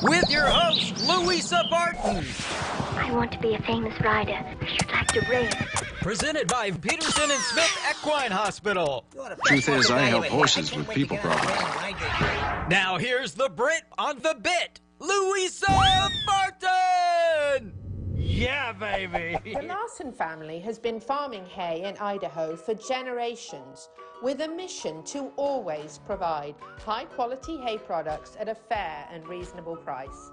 with your host, Louisa Barton. I want to be a famous rider. I should like to race. Presented by Peterson and Smith Equine Hospital. Truth is, I help horses with people problems. Now here's the Brit on the bit, Louisa Barton! Yeah, baby! The Larson family has been farming hay in Idaho for generations with a mission to always provide high-quality hay products at a fair and reasonable price.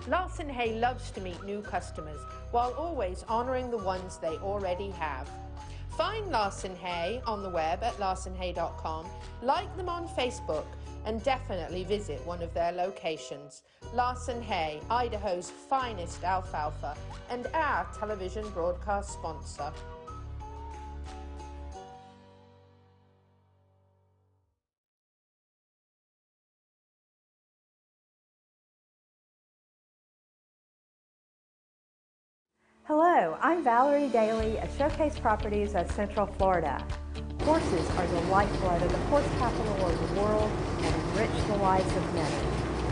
Larson Hay loves to meet new customers while always honoring the ones they already have. Find Larson Hay on the web at larsonhay.com, like them on Facebook, and definitely visit one of their locations. Larson Hay, Idaho's finest alfalfa, and our television broadcast sponsor. Hello, I'm Valerie Daly at Showcase Properties of Central Florida. Horses are the lifeblood of the horse capital of the world and enrich the lives of many.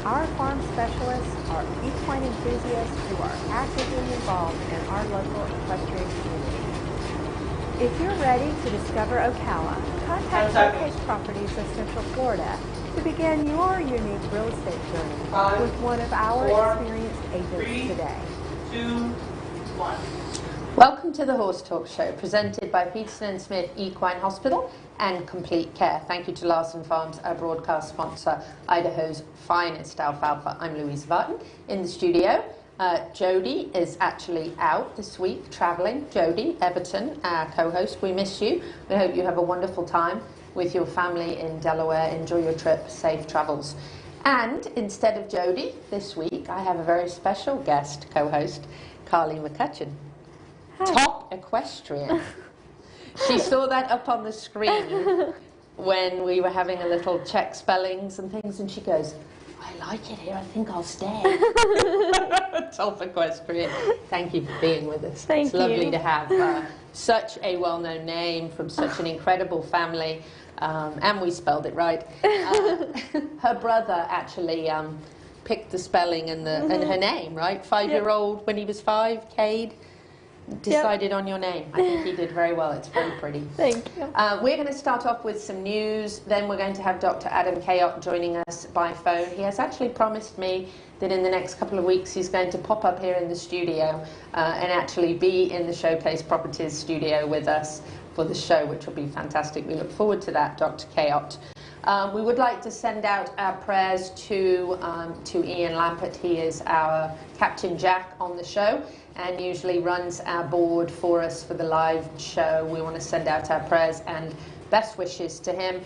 Our farm specialists are equine enthusiasts who are actively involved in our local equestrian community. If you're ready to discover Ocala, contact Showcase Properties of Central Florida to begin your unique real estate journey with one of our experienced agents today. 2, 1. Welcome to the Horse Talk Show, presented by Peterson and Smith Equine Hospital and Complete Care. Thank you to Larson Farms, our broadcast sponsor, Idaho's finest alfalfa. I'm Louisa Barton in the studio. Jody is actually out this week, traveling. Jody Everton, our co-host, we miss you. We hope you have a wonderful time with your family in Delaware. Enjoy your trip, safe travels. And instead of Jody, this week, I have a very special guest co-host, Carly McCutcheon. Hi. Top equestrian. She saw that up on the screen when we were having a little check spellings and things, and she goes, I like it here, I think I'll stay. Top equestrian. Thank you for being with us. It's lovely to have such a well-known name from such an incredible family, and we spelled it right. Her brother actually picked the spelling and her name, right? 5-year-old, when he was 5, Cade, decided on your name. I think he did very well. It's very pretty. Thank you. We're going to start off with some news. Then we're going to have Dr. Adam Kayott joining us by phone. He has actually promised me that in the next couple of weeks he's going to pop up here in the studio and actually be in the Showcase Properties studio with us for the show, which will be fantastic. We look forward to that, Dr. Kayott. We would like to send out our prayers to Ian Lampert. He is our Captain Jack on the show and usually runs our board for us for the live show. We want to send out our prayers and best wishes to him.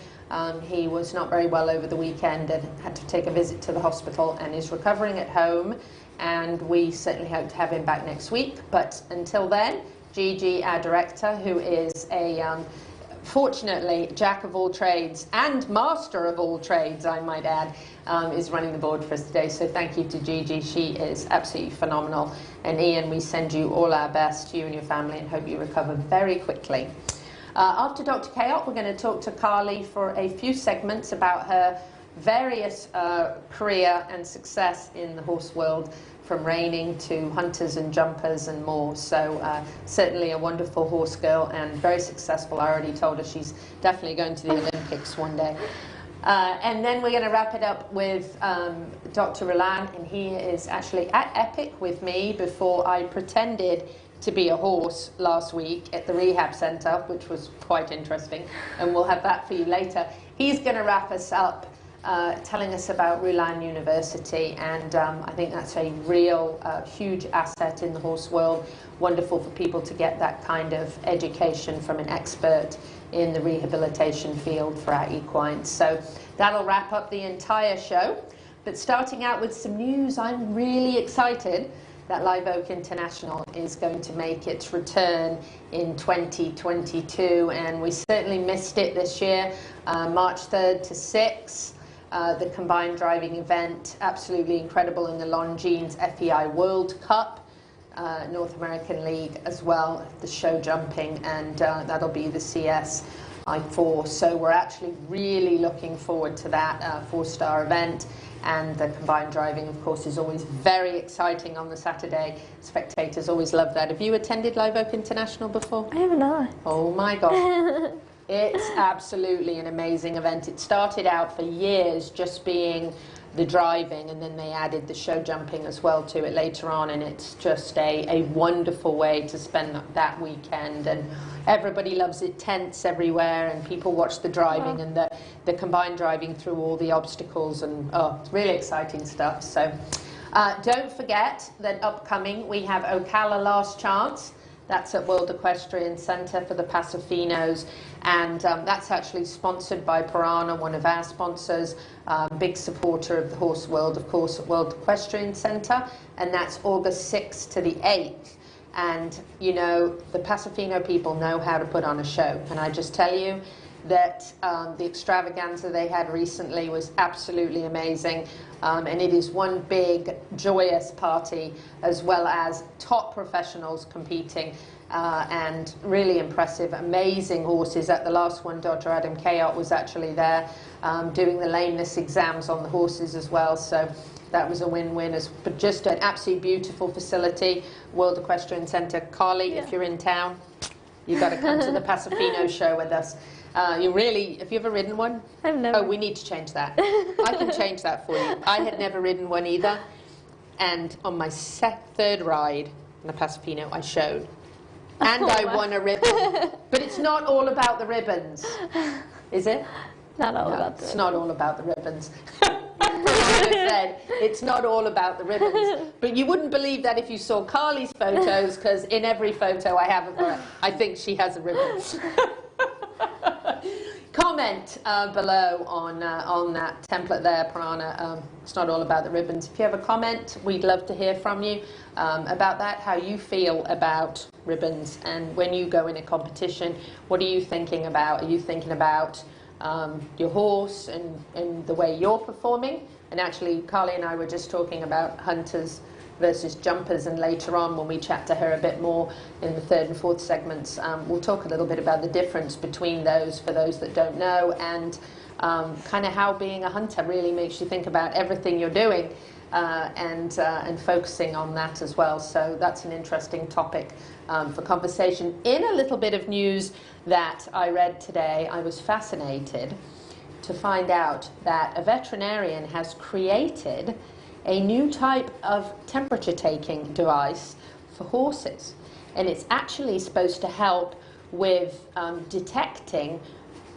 He was not very well over the weekend and had to take a visit to the hospital and is recovering at home, and we certainly hope to have him back next week. But until then, Gigi, our director, who is a fortunately jack of all trades and master of all trades, I might add, is running the board for us today. So thank you to Gigi. She is absolutely phenomenal. And Ian, we send you all our best, you and your family, and hope you recover very quickly. After Dr. Kayott, we're going to talk to Carly for a few segments about her various career and success in the horse world, from reining to hunters and jumpers and more. So certainly a wonderful horse girl and very successful. I already told her she's definitely going to the Olympics one day. And then we're going to wrap it up with Dr. Roland, and he is actually at Epic with me before I pretended to be a horse last week at the rehab center, which was quite interesting, and we'll have that for you later. He's going to wrap us up telling us about Roland University, and I think that's a real huge asset in the horse world. Wonderful for people to get that kind of education from an expert in the rehabilitation field for our equines. So that'll wrap up the entire show. But starting out with some news, I'm really excited that Live Oak International is going to make its return in 2022, and we certainly missed it this year. March 3rd to 6th. The combined driving event, absolutely incredible, in the Longines FEI World Cup, North American League as well, the show jumping, and that'll be the CS I4. So we're actually really looking forward to that 4-star event. And the combined driving, of course, is always very exciting on the Saturday. Spectators always love that. Have you attended Live Oak International before? I have not. Oh my God. It's absolutely an amazing event. It started out for years just being the driving, and then they added the show jumping as well to it later on, and it's just a wonderful way to spend that weekend, and everybody loves it. Tents everywhere, and people watch the driving and the combined driving through all the obstacles, and it's really exciting stuff. So don't forget that upcoming we have Ocala Last Chance. That's at World Equestrian Centre for the Pasafinos, and that's actually sponsored by Piranha, one of our sponsors, big supporter of the horse world, of course, at World Equestrian Centre, and that's August 6th to the 8th. And, you know, the Pasafino people know how to put on a show. Can I just tell you that the extravaganza they had recently was absolutely amazing. And it is one big, joyous party, as well as top professionals competing, and really impressive, amazing horses. At the last one, Dr. Adam Kayott was actually there doing the lameness exams on the horses as well. So that was a win-win. But just an absolutely beautiful facility, World Equestrian Centre. Carly, if you're in town, you've got to come to the Pasafino show with us. Have you ever ridden one? I've never. Oh, we need to change that. I can change that for you. I had never ridden one either. And on my third ride in the Pasafino, I showed. And I won a ribbon. But it's not all about the ribbons. Is it? Not all about the It's not all about the ribbons. I said, it's not all about the ribbons. But you wouldn't believe that if you saw Carly's photos, because in every photo I have of her, I think she has a ribbon. Comment below on that template there, Piranha. It's not all about the ribbons. If you have a comment, we'd love to hear from you about that, how you feel about ribbons, and when you go in a competition, what are you thinking about? Are you thinking about your horse and the way you're performing? And actually, Carly and I were just talking about hunters versus jumpers, and later on when we chat to her a bit more in the third and fourth segments, we'll talk a little bit about the difference between those for those that don't know, and kind of how being a hunter really makes you think about everything you're doing, and focusing on that as well. So that's an interesting topic for conversation. In a little bit of news that I read today, I was fascinated to find out that a veterinarian has created a new type of temperature taking device for horses, and it's actually supposed to help with detecting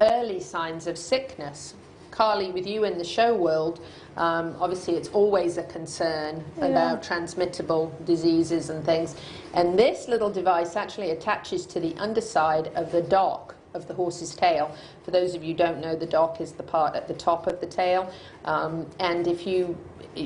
early signs of sickness. Carly, with you in the show world, obviously it's always a concern about transmittable diseases and things, and this little device actually attaches to the underside of the dock of the horse's tail. For those of you who don't know, the dock is the part at the top of the tail, and if you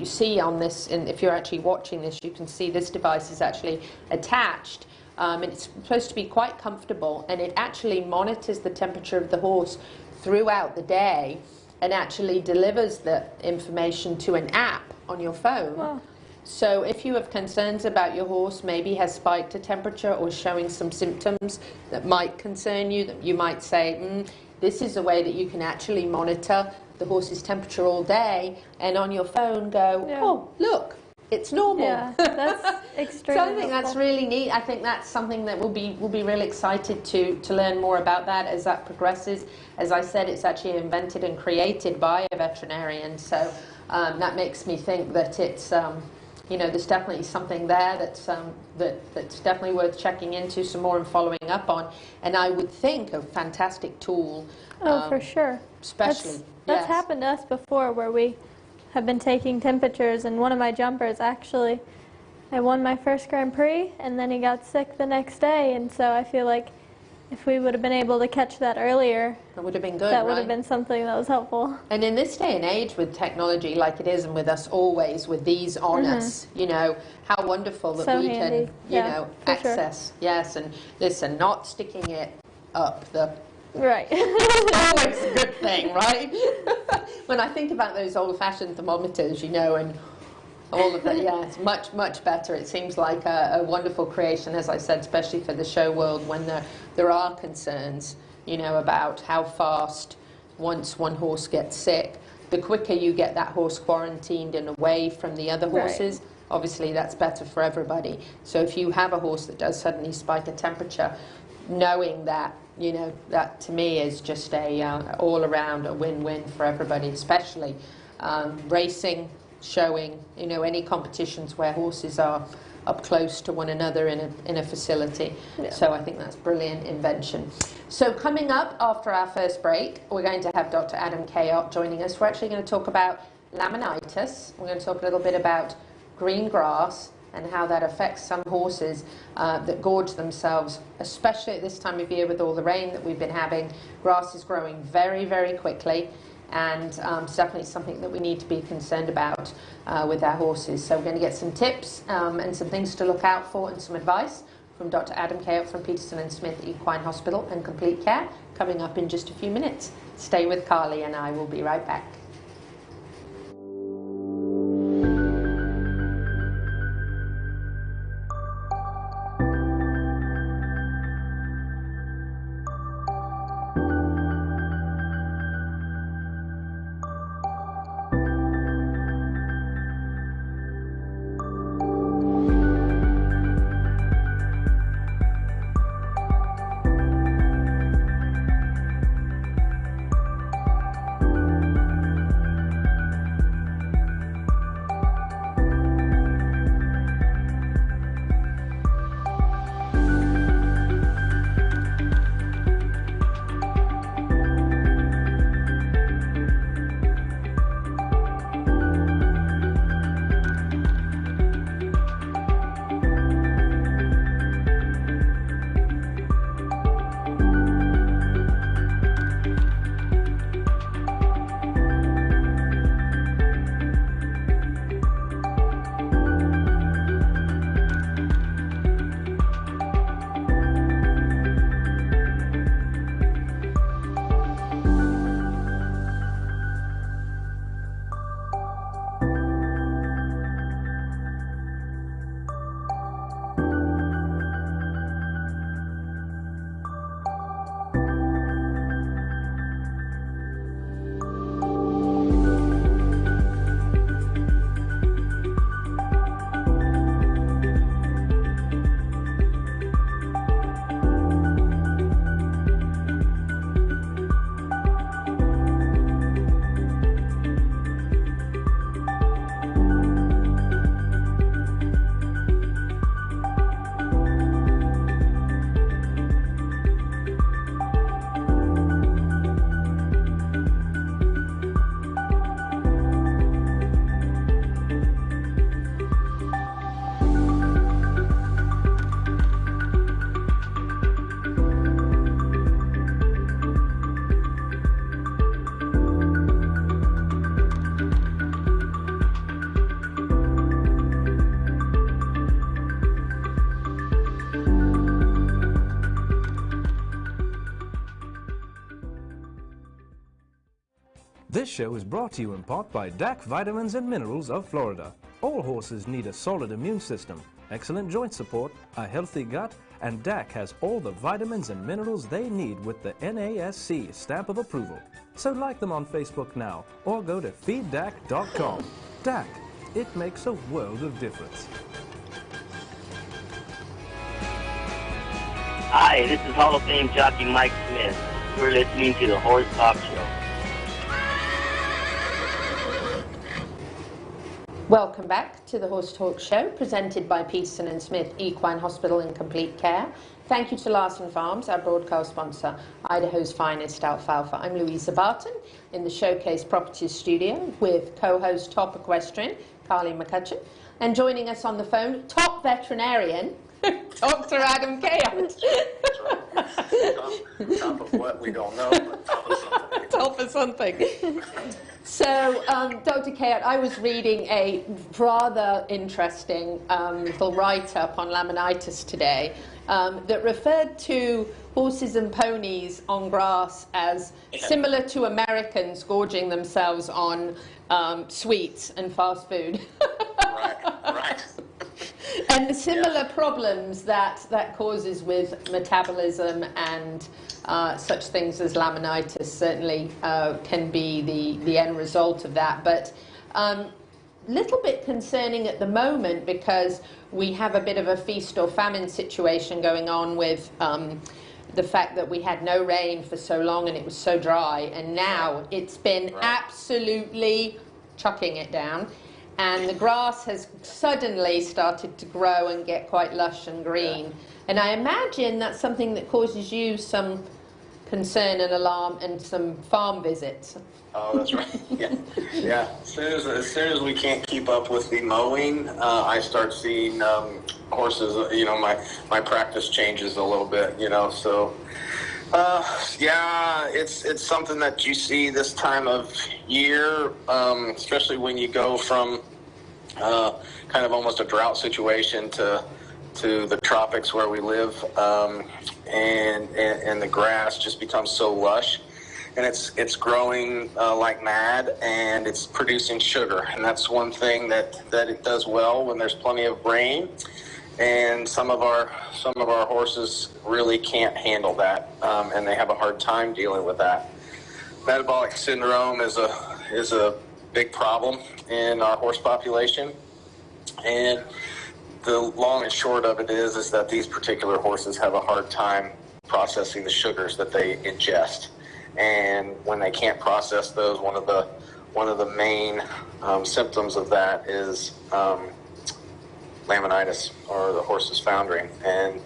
see on this, and if you're actually watching this, you can see this device is actually attached, and it's supposed to be quite comfortable, and it actually monitors the temperature of the horse throughout the day and actually delivers the information to an app on your phone. Wow. So if you have concerns about your horse, maybe has spiked a temperature or showing some symptoms that might concern you, that you might say, this is a way that you can actually monitor the horse's temperature all day, and on your phone go, oh, look, it's normal. Yeah, that's extremely So I think that's really neat. I think that's something that we'll be really excited to learn more about that as that progresses. As I said, it's actually invented and created by a veterinarian, so that makes me think that it's you know, there's definitely something there that's definitely worth checking into some more and following up on. And I would think a fantastic tool. Oh, for sure. Especially, that's happened to us before, where we have been taking temperatures, and one of my jumpers actually, I won my first Grand Prix, and then he got sick the next day, and so I feel like if we would have been able to catch that earlier, that would have been good, that would have been something that was helpful. And in this day and age with technology like it is, and with us always with these on us, you know, how wonderful that we handy. can, you know, access. Yes, and listen, not sticking it up the... Right. Always a good thing, right? When I think about those old-fashioned thermometers, you know, and all of that, yeah, it's much, much better. It seems like a wonderful creation, as I said, especially for the show world, when there are concerns, you know, about how fast once one horse gets sick, the quicker you get that horse quarantined and away from the other horses, obviously that's better for everybody. So if you have a horse that does suddenly spike a temperature, knowing that, you know, that to me is just a all around a win-win for everybody, especially racing, showing, you know, any competitions where horses are up close to one another in a facility. So I think that's brilliant invention. So coming up after our first break, we're going to have Dr. Adam Kayott joining us. We're actually going to talk about laminitis. We're going to talk a little bit about green grass and how that affects some horses that gorge themselves, especially at this time of year with all the rain that we've been having. Grass is growing very, very quickly, and it's definitely something that we need to be concerned about with our horses. So we're going to get some tips and some things to look out for and some advice from Dr. Adam Kayott from Peterson & Smith Equine Hospital and Complete Care coming up in just a few minutes. Stay with Carly and I will be right back. This show is brought to you in part by DAC Vitamins and Minerals of Florida. All horses need a solid immune system, excellent joint support, a healthy gut, and DAC has all the vitamins and minerals they need with the NASC stamp of approval. So like them on Facebook now, or go to feeddac.com. DAC, it makes a world of difference. Hi, this is Hall of Fame jockey Mike Smith. You're listening to the Horse Talk Show. Welcome back to the Horse Talk Show, presented by Peterson & Smith Equine Hospital and Complete Care. Thank you to Larson Farms, our broadcast sponsor, Idaho's finest alfalfa. I'm Louisa Barton in the Showcase Properties studio with co-host top equestrian, Carly McCutcheon, and joining us on the phone, top veterinarian, Dr. Adam Kayott. Top of what we don't know, but top of something. Top of something. So, Dr. Kayott, I was reading a rather interesting little write-up on laminitis today that referred to horses and ponies on grass as similar to Americans gorging themselves on sweets and fast food. Right. And the similar problems that causes with metabolism and such things as laminitis certainly can be the end result of that. But little bit concerning at the moment because we have a bit of a feast or famine situation going on with the fact that we had no rain for so long and it was so dry, and now it's been absolutely chucking it down, and the grass has suddenly started to grow and get quite lush and green. And I imagine that's something that causes you some concern and alarm and some farm visits. Oh, that's right. Yeah, yeah. As soon as we can't keep up with the mowing, I start seeing horses. You know, my practice changes a little bit. You know, so yeah, it's something that you see this time of year, especially when you go from kind of almost a drought situation to the tropics where we live, and the grass just becomes so lush. And it's growing like mad, and it's producing sugar. And that's one thing that it does well when there's plenty of rain. And some of our horses really can't handle that, and they have a hard time dealing with that. Metabolic syndrome is a big problem in our horse population, and the long and short of it is that these particular horses have a hard time processing the sugars that they ingest. And when they can't process those, one of the main symptoms of that is laminitis, or the horse is foundering. And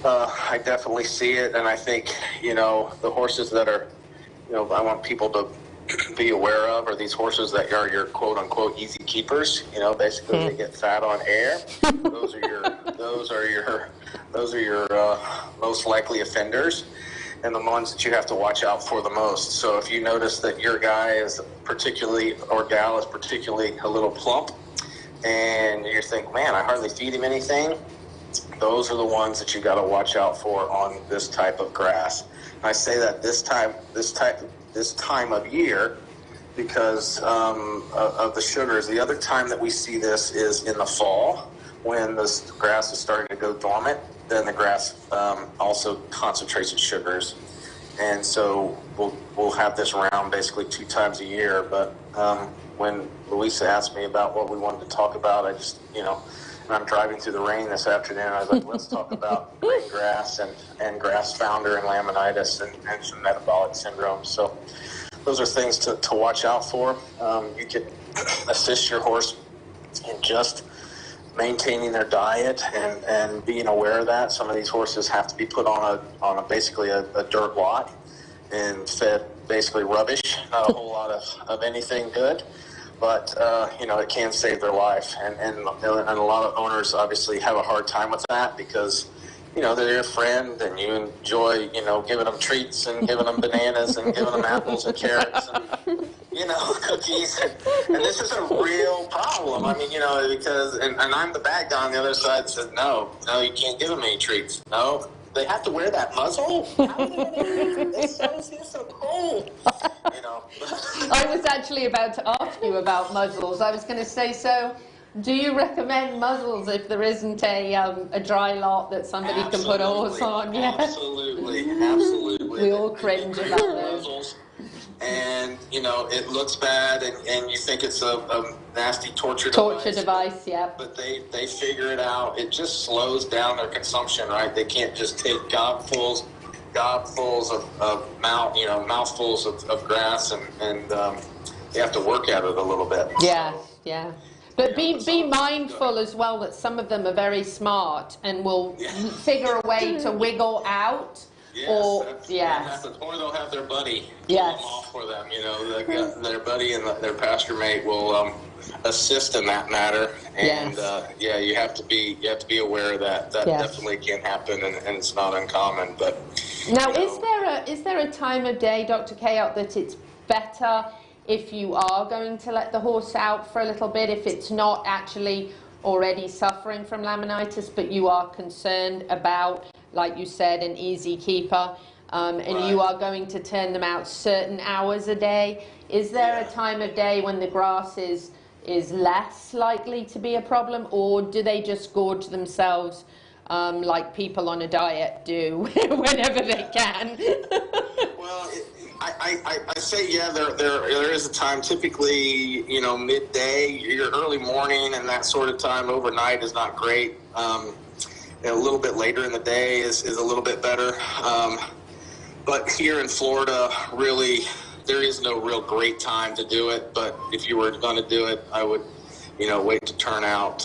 I definitely see it, and I think, you know, the horses that are, you know, I want people to be aware of are these horses that are your quote-unquote easy keepers. You know, basically they get fat on air. Those are your most likely offenders, and the ones that you have to watch out for the most. So if you notice that your guy is particularly, or gal is particularly a little plump, and you think, man, I hardly feed him anything, those are the ones that you got to watch out for on this type of grass. And I say that this time of year because of the sugars. The other time that we see this is in the fall, when the grass is starting to go dormant. Then the grass also concentrates its sugars, and so we'll have this around basically 2 times a year. But when Louisa asked me about what we wanted to talk about, I just, you know, and I'm driving through the rain this afternoon, I was like, let's talk about grain grass and grass founder and laminitis and some metabolic syndrome. So those are things to watch out for. You could assist your horse in just maintaining their diet and being aware of that. Some of these horses have to be put on basically a dirt lot and fed basically rubbish, not a whole lot of anything good, but you know, it can save their life. And a lot of owners obviously have a hard time with that because, you know, they're your friend and you enjoy, you know, giving them treats and giving them bananas and giving them apples and carrots and, you know, cookies. And this is a real problem. I mean, you know, because, and I'm the bad guy on the other side said, no, you can't give them any treats. No, they have to wear that muzzle? How are they going to It's so cold. You know. I was actually about to ask you about muzzles. I was going to say, so do you recommend muzzles if there isn't a dry lot that somebody can put a horse on? Yeah. Absolutely. We all cringe about those. And, you know, it looks bad, and you think it's a nasty torture device, yeah. But they figure it out. It just slows down their consumption, right? They can't just take gobfuls of mouthfuls of grass, and you have to work at it a little bit. Yeah, yeah. But be mindful as well that some of them are very smart and will figure a way to wiggle out. Yes, or they'll have their buddy pull them off for them. You know, their buddy and their pasture mate will assist in that matter. And you have to be aware of that. That definitely can happen, and it's not uncommon. But now, is there a time of day, Dr. Kayot, that it's better if you are going to let the horse out for a little bit, if it's not actually already suffering from laminitis, but you are concerned about, like you said, an easy keeper, and you are going to turn them out certain hours a day? Is there a time of day when the grass is less likely to be a problem, or do they just gorge themselves like people on a diet do whenever they can. Well, I say, yeah, there is a time, typically, you know, midday, your early morning and that sort of time. Overnight is not great. A little bit later in the day is a little bit better. But here in Florida, really, there is no real great time to do it. But if you were going to do it, I would, you know, wait to turn out,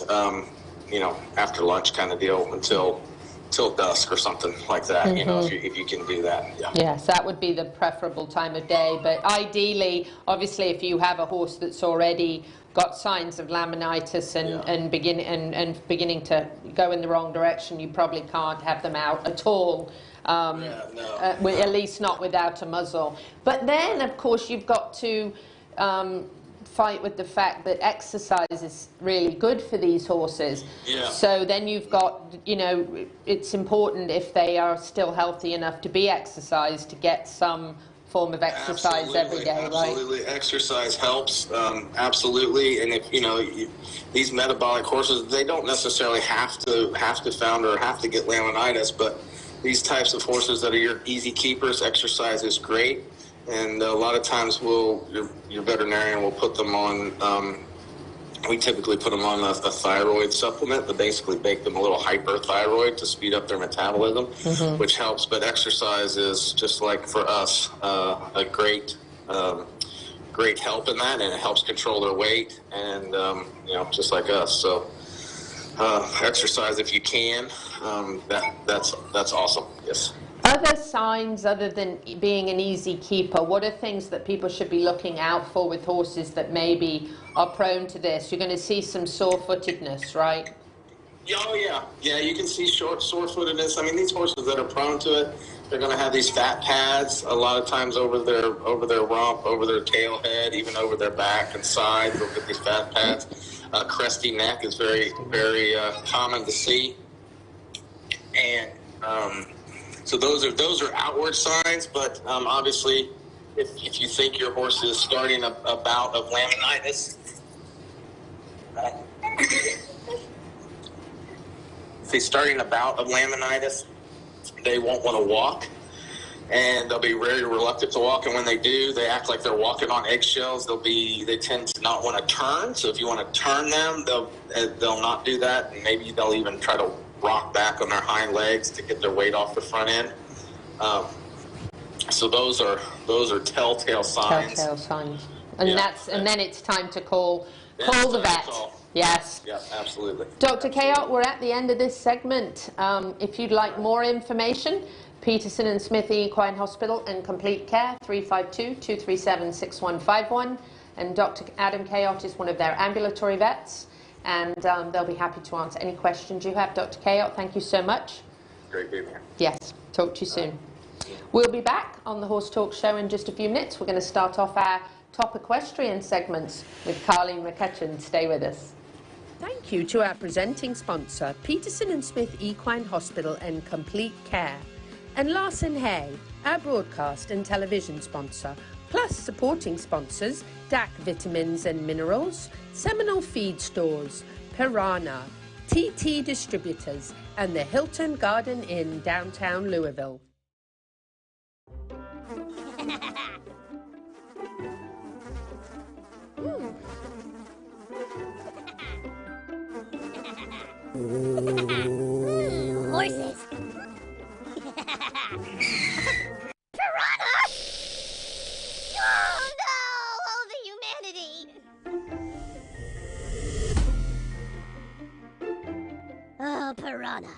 you know, after lunch kind of deal until dusk or something like that, you know, if you can do that. Yeah. Yes, that would be the preferable time of day. But ideally, obviously, if you have a horse that's already got signs of laminitis and beginning to go in the wrong direction, you probably can't have them out at all. At least not without a muzzle. But then, of course, you've got to fight with the fact that exercise is really good for these horses. Yeah. So then you've got, you know, it's important if they are still healthy enough to be exercised to get some form of exercise every day, right? Absolutely, exercise helps, absolutely. And if, you know, these metabolic horses, they don't necessarily have to founder or have to get laminitis, but these types of horses that are your easy keepers, exercise is great. And a lot of times your veterinarian will put them on, we typically put them on a thyroid supplement that basically make them a little hyperthyroid to speed up their metabolism, which helps. But exercise is, just like for us, a great help in that, and it helps control their weight, and you know, just like us. So exercise if you can. That's awesome. Yes. Other signs other than being an easy keeper, what are things that people should be looking out for with horses that maybe are prone to this? You're going to see some sore-footedness, right? Oh, yeah. Yeah, you can see sore-footedness. I mean, these horses that are prone to it, they're going to have these fat pads a lot of times over their rump, over their tail head, even over their back and side. They'll get these fat pads. Cresty neck is very, very common to see. And so those are outward signs, but obviously, if you think your horse is starting a bout of laminitis, if he's starting a bout of laminitis, they won't want to walk, and they'll be very reluctant to walk. And when they do, they act like they're walking on eggshells. They tend to not want to turn. So if you want to turn them, they'll not do that, and maybe they'll even try to rock back on their hind legs to get their weight off the front end. So those are telltale signs. Telltale signs, and and then it's time to call the vet. Yes. Yeah, absolutely. Dr. Kayott, we're at the end of this segment. If you'd like more information, Peterson and Smith Equine Hospital and Complete Care, 352-237-6151, and Dr. Adam Kayott is one of their ambulatory vets. And they'll be happy to answer any questions you have. Dr. Kayott, thank you so much. Great being here. Yes, talk to you soon. We'll be back on the Horse Talk Show in just a few minutes. We're going to start off our top equestrian segments with Carleen McCutcheon. Stay with us. Thank you to our presenting sponsor, Peterson and Smith Equine Hospital and Complete Care, and Larson Hay, our broadcast and television sponsor, plus supporting sponsors, DAC Vitamins and Minerals, Seminole Feed Stores, Piranha, TT Distributors, and the Hilton Garden Inn, downtown Louisville. Horses. Piranha! Oh no! Oh, the humanity! Oh, piranha.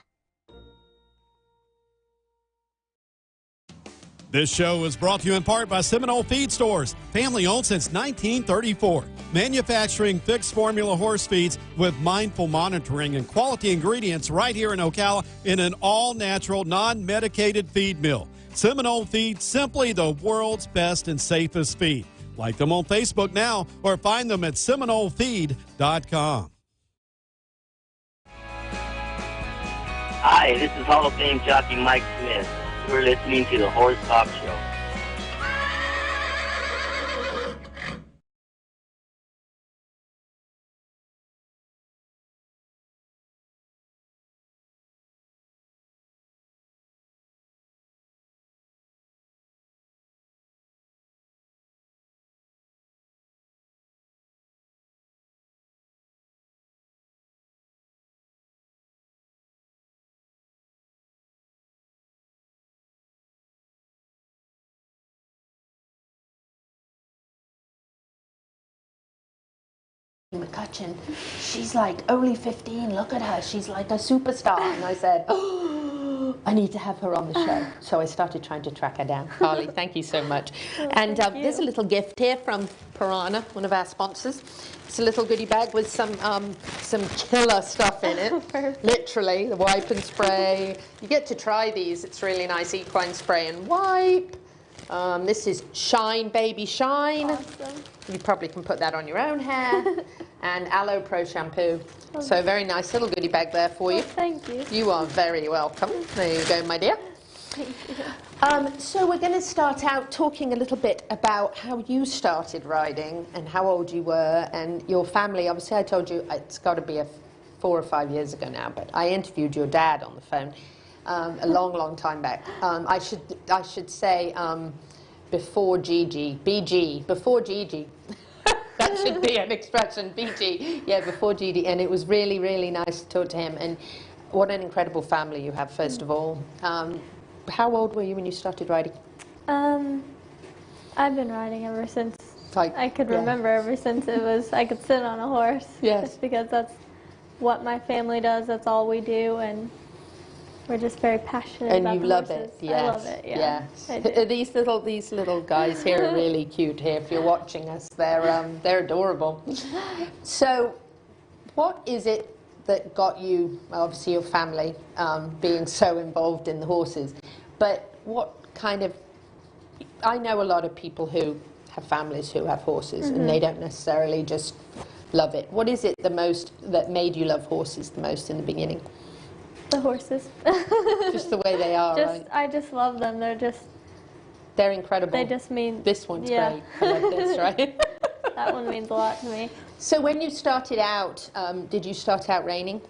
This show is brought to you in part by Seminole Feed Stores, family owned since 1934. Manufacturing fixed formula horse feeds with mindful monitoring and quality ingredients right here in Ocala in an all-natural, non-medicated feed mill. Seminole Feed, simply the world's best and safest feed. Like them on Facebook now or find them at SeminoleFeed.com. Hi, this is Hall of Fame jockey Mike Smith. You're listening to the Horse Talk Show. McCutcheon, she's like only 15, look at her, she's like a superstar. And I said, oh, I need to have her on the show. So I started trying to track her down. Carly, thank you so much. And there's a little gift here from Piranha, one of our sponsors. It's a little goodie bag with some killer stuff in it. Literally, the wipe and spray. You get to try these. It's really nice. Equine spray and wipe. This is Shine Baby Shine. Awesome. You probably can put that on your own hair. And Aloe Pro Shampoo. So a very nice little goodie bag there for you. Thank you. You are very welcome. There you go, my dear. Thank you. So we're going to start out talking a little bit about how you started riding and how old you were and your family. Obviously, I told you it's got to be 4 or 5 years ago now, but I interviewed your dad on the phone a long, long time back. I should say before Gigi, BG, before Gigi. That should be an expression, BG. Yeah, before Gigi, and it was really, really nice to talk to him. And what an incredible family you have, first of all. How old were you when you started riding? I've been riding ever since Like, I could remember, ever since I could sit on a horse. Yes. Just because that's what my family does, that's all we do, and we're just very passionate about you the love horses. it, yes. I love it, yeah. Yes. These little guys here are really cute here. If you're watching us, they're adorable. So, what is it that got you, obviously your family, being so involved in the horses, but what kind of, I know a lot of people who have families who have horses and they don't necessarily just love it. What is it the most that made you love horses the most in the beginning? The horses. Just the way they are, right? I just love them. They're incredible. They just mean... This one's great. I like this, right? That one means a lot to me. So when you started out, did you start out reining?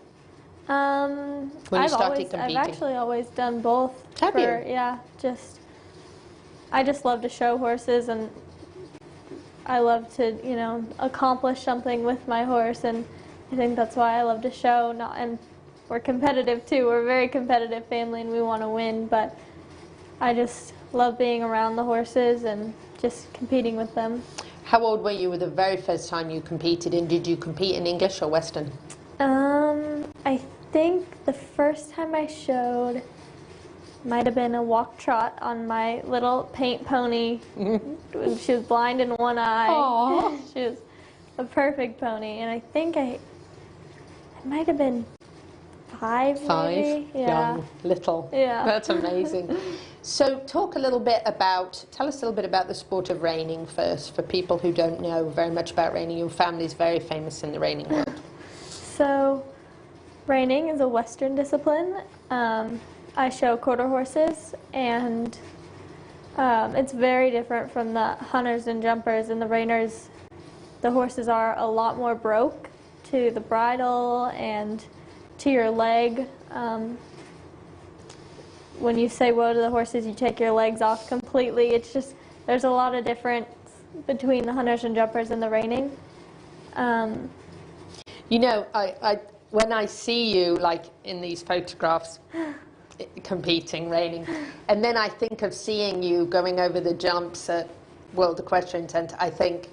When you started competing? I've actually always done both. Have you? Yeah, I just love to show horses, and I love to, accomplish something with my horse, and I think that's why I love to show. And we're competitive too. We're a very competitive family, and we want to win, but I just love being around the horses and just competing with them. How old were you the very first time you competed, and did you compete in English or Western? I think the first time I showed might have been a walk trot on my little paint pony. She was blind in one eye. Aww. She was a perfect pony, and I think it might have been 5 maybe? Yeah. Young, little. Yeah. That's amazing. So tell us a little bit about the sport of reining first, for people who don't know very much about reining. Your family's very famous in the reining world. So, reining is a Western discipline. I show quarter horses, and it's very different from the hunters and jumpers. And the reiners, the horses are a lot more broke to the bridle and to your leg. When you say whoa to the horses, you take your legs off completely. It's just, there's a lot of difference between the hunters and jumpers and the reining. When I see you, like in these photographs, competing, reining, and then I think of seeing you going over the jumps at World Equestrian Centre, I think,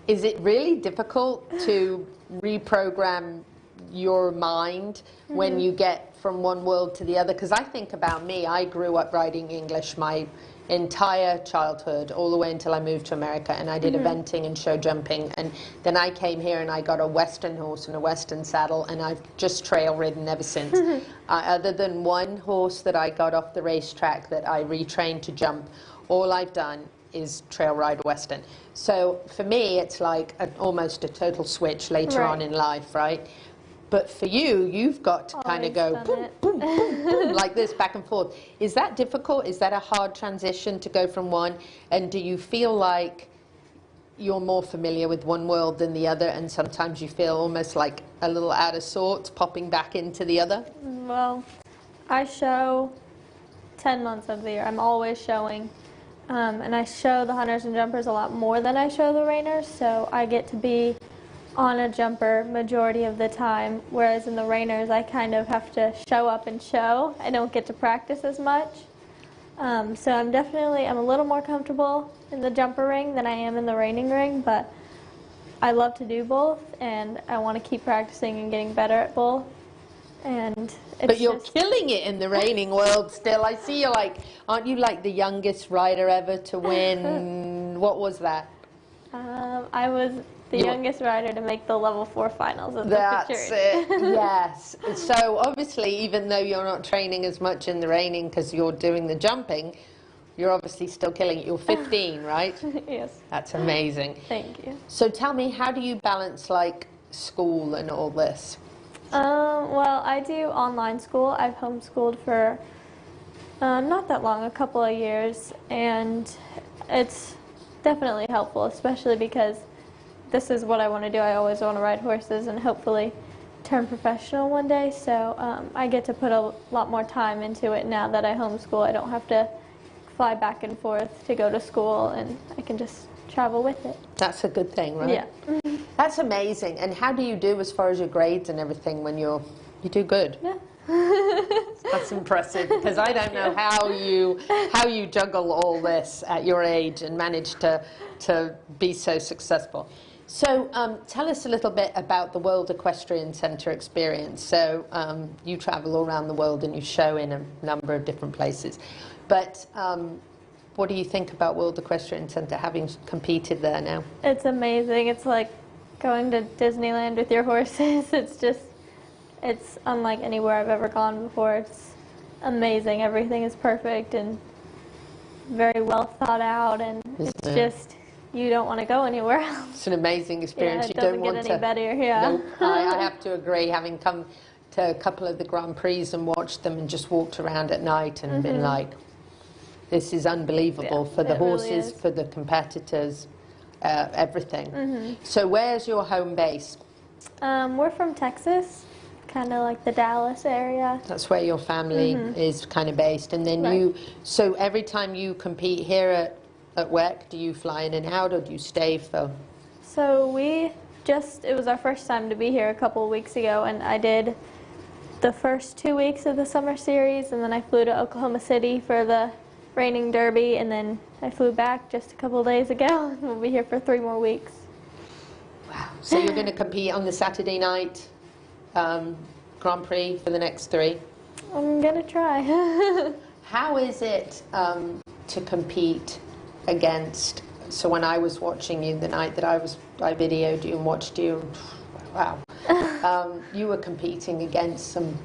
is it really difficult to reprogram your mind when you get from one world to the other? Because I think about me, I grew up riding English my entire childhood, all the way until I moved to America, and I did eventing and show jumping, and then I came here and I got a Western horse and a Western saddle, and I've just trail ridden ever since. Other than one horse that I got off the racetrack that I retrained to jump, all I've done is trail ride Western. So for me, it's like almost a total switch later on in life, right? But for you, you've got to kind of go boom, boom, boom, boom, like this, back and forth. Is that difficult? Is that a hard transition to go from one? And do you feel like you're more familiar with one world than the other, and sometimes you feel almost like a little out of sorts, popping back into the other? Well, I show 10 months of the year. I'm always showing. And I show the hunters and jumpers a lot more than I show the reiners, so I get to be on a jumper majority of the time, whereas in the reiners I kind of have to show up and show. I don't get to practice as much. So I'm a little more comfortable in the jumper ring than I am in the reining ring, but I love to do both, and I want to keep practicing and getting better at both. And it's but you're killing it in the reining world still. I see you like, aren't you like the youngest rider ever to win? What was that? I was the youngest rider to make the level 4 finals of the That's futurity. it, yes. So obviously, even though you're not training as much in the reining because you're doing the jumping, you're obviously still killing it. You're 15, right? Yes. That's amazing. Thank you. So tell me, how do you balance like school and all this? Well, I do online school. I've homeschooled for not that long, a couple of years, and it's definitely helpful, especially because this is what I want to do. I always want to ride horses and hopefully turn professional one day, so I get to put a lot more time into it now that I homeschool. I don't have to fly back and forth to go to school, and I can just travel with it. That's a good thing, right? Yeah. That's amazing. And how do you do as far as your grades and everything when you do good? Yeah. That's impressive, because I don't know how you juggle all this at your age and manage to be so successful. So tell us a little bit about the World Equestrian Centre experience. So you travel all around the world and you show in a number of different places. But what do you think about World Equestrian Centre, having competed there now? It's amazing. It's like going to Disneyland with your horses. It's unlike anywhere I've ever gone before. It's amazing. Everything is perfect and very well thought out, and it's just, you don't want to go anywhere else. It's an amazing experience. Yeah, it you doesn't don't get want any better, yeah. Nope. I have to agree, having come to a couple of the Grand Prix and watched them and just walked around at night and been like, this is unbelievable, for the horses, really for the competitors, everything. So where's your home base? We're from Texas, kind of like the Dallas area. That's where your family is kind of based. And then so every time you compete here at WEC, do you fly in and out, or do you stay for? So it was our first time to be here a couple of weeks ago, and I did the first 2 weeks of the summer series, and then I flew to Oklahoma City for the reining derby, and then I flew back just a couple of days ago, and we'll be here for 3 more weeks. Wow. So you're going to compete on the Saturday night Grand Prix for the next 3? I'm going to try. How is it to compete against, so when I was watching you the night that I videoed you and watched you, wow, you were competing against some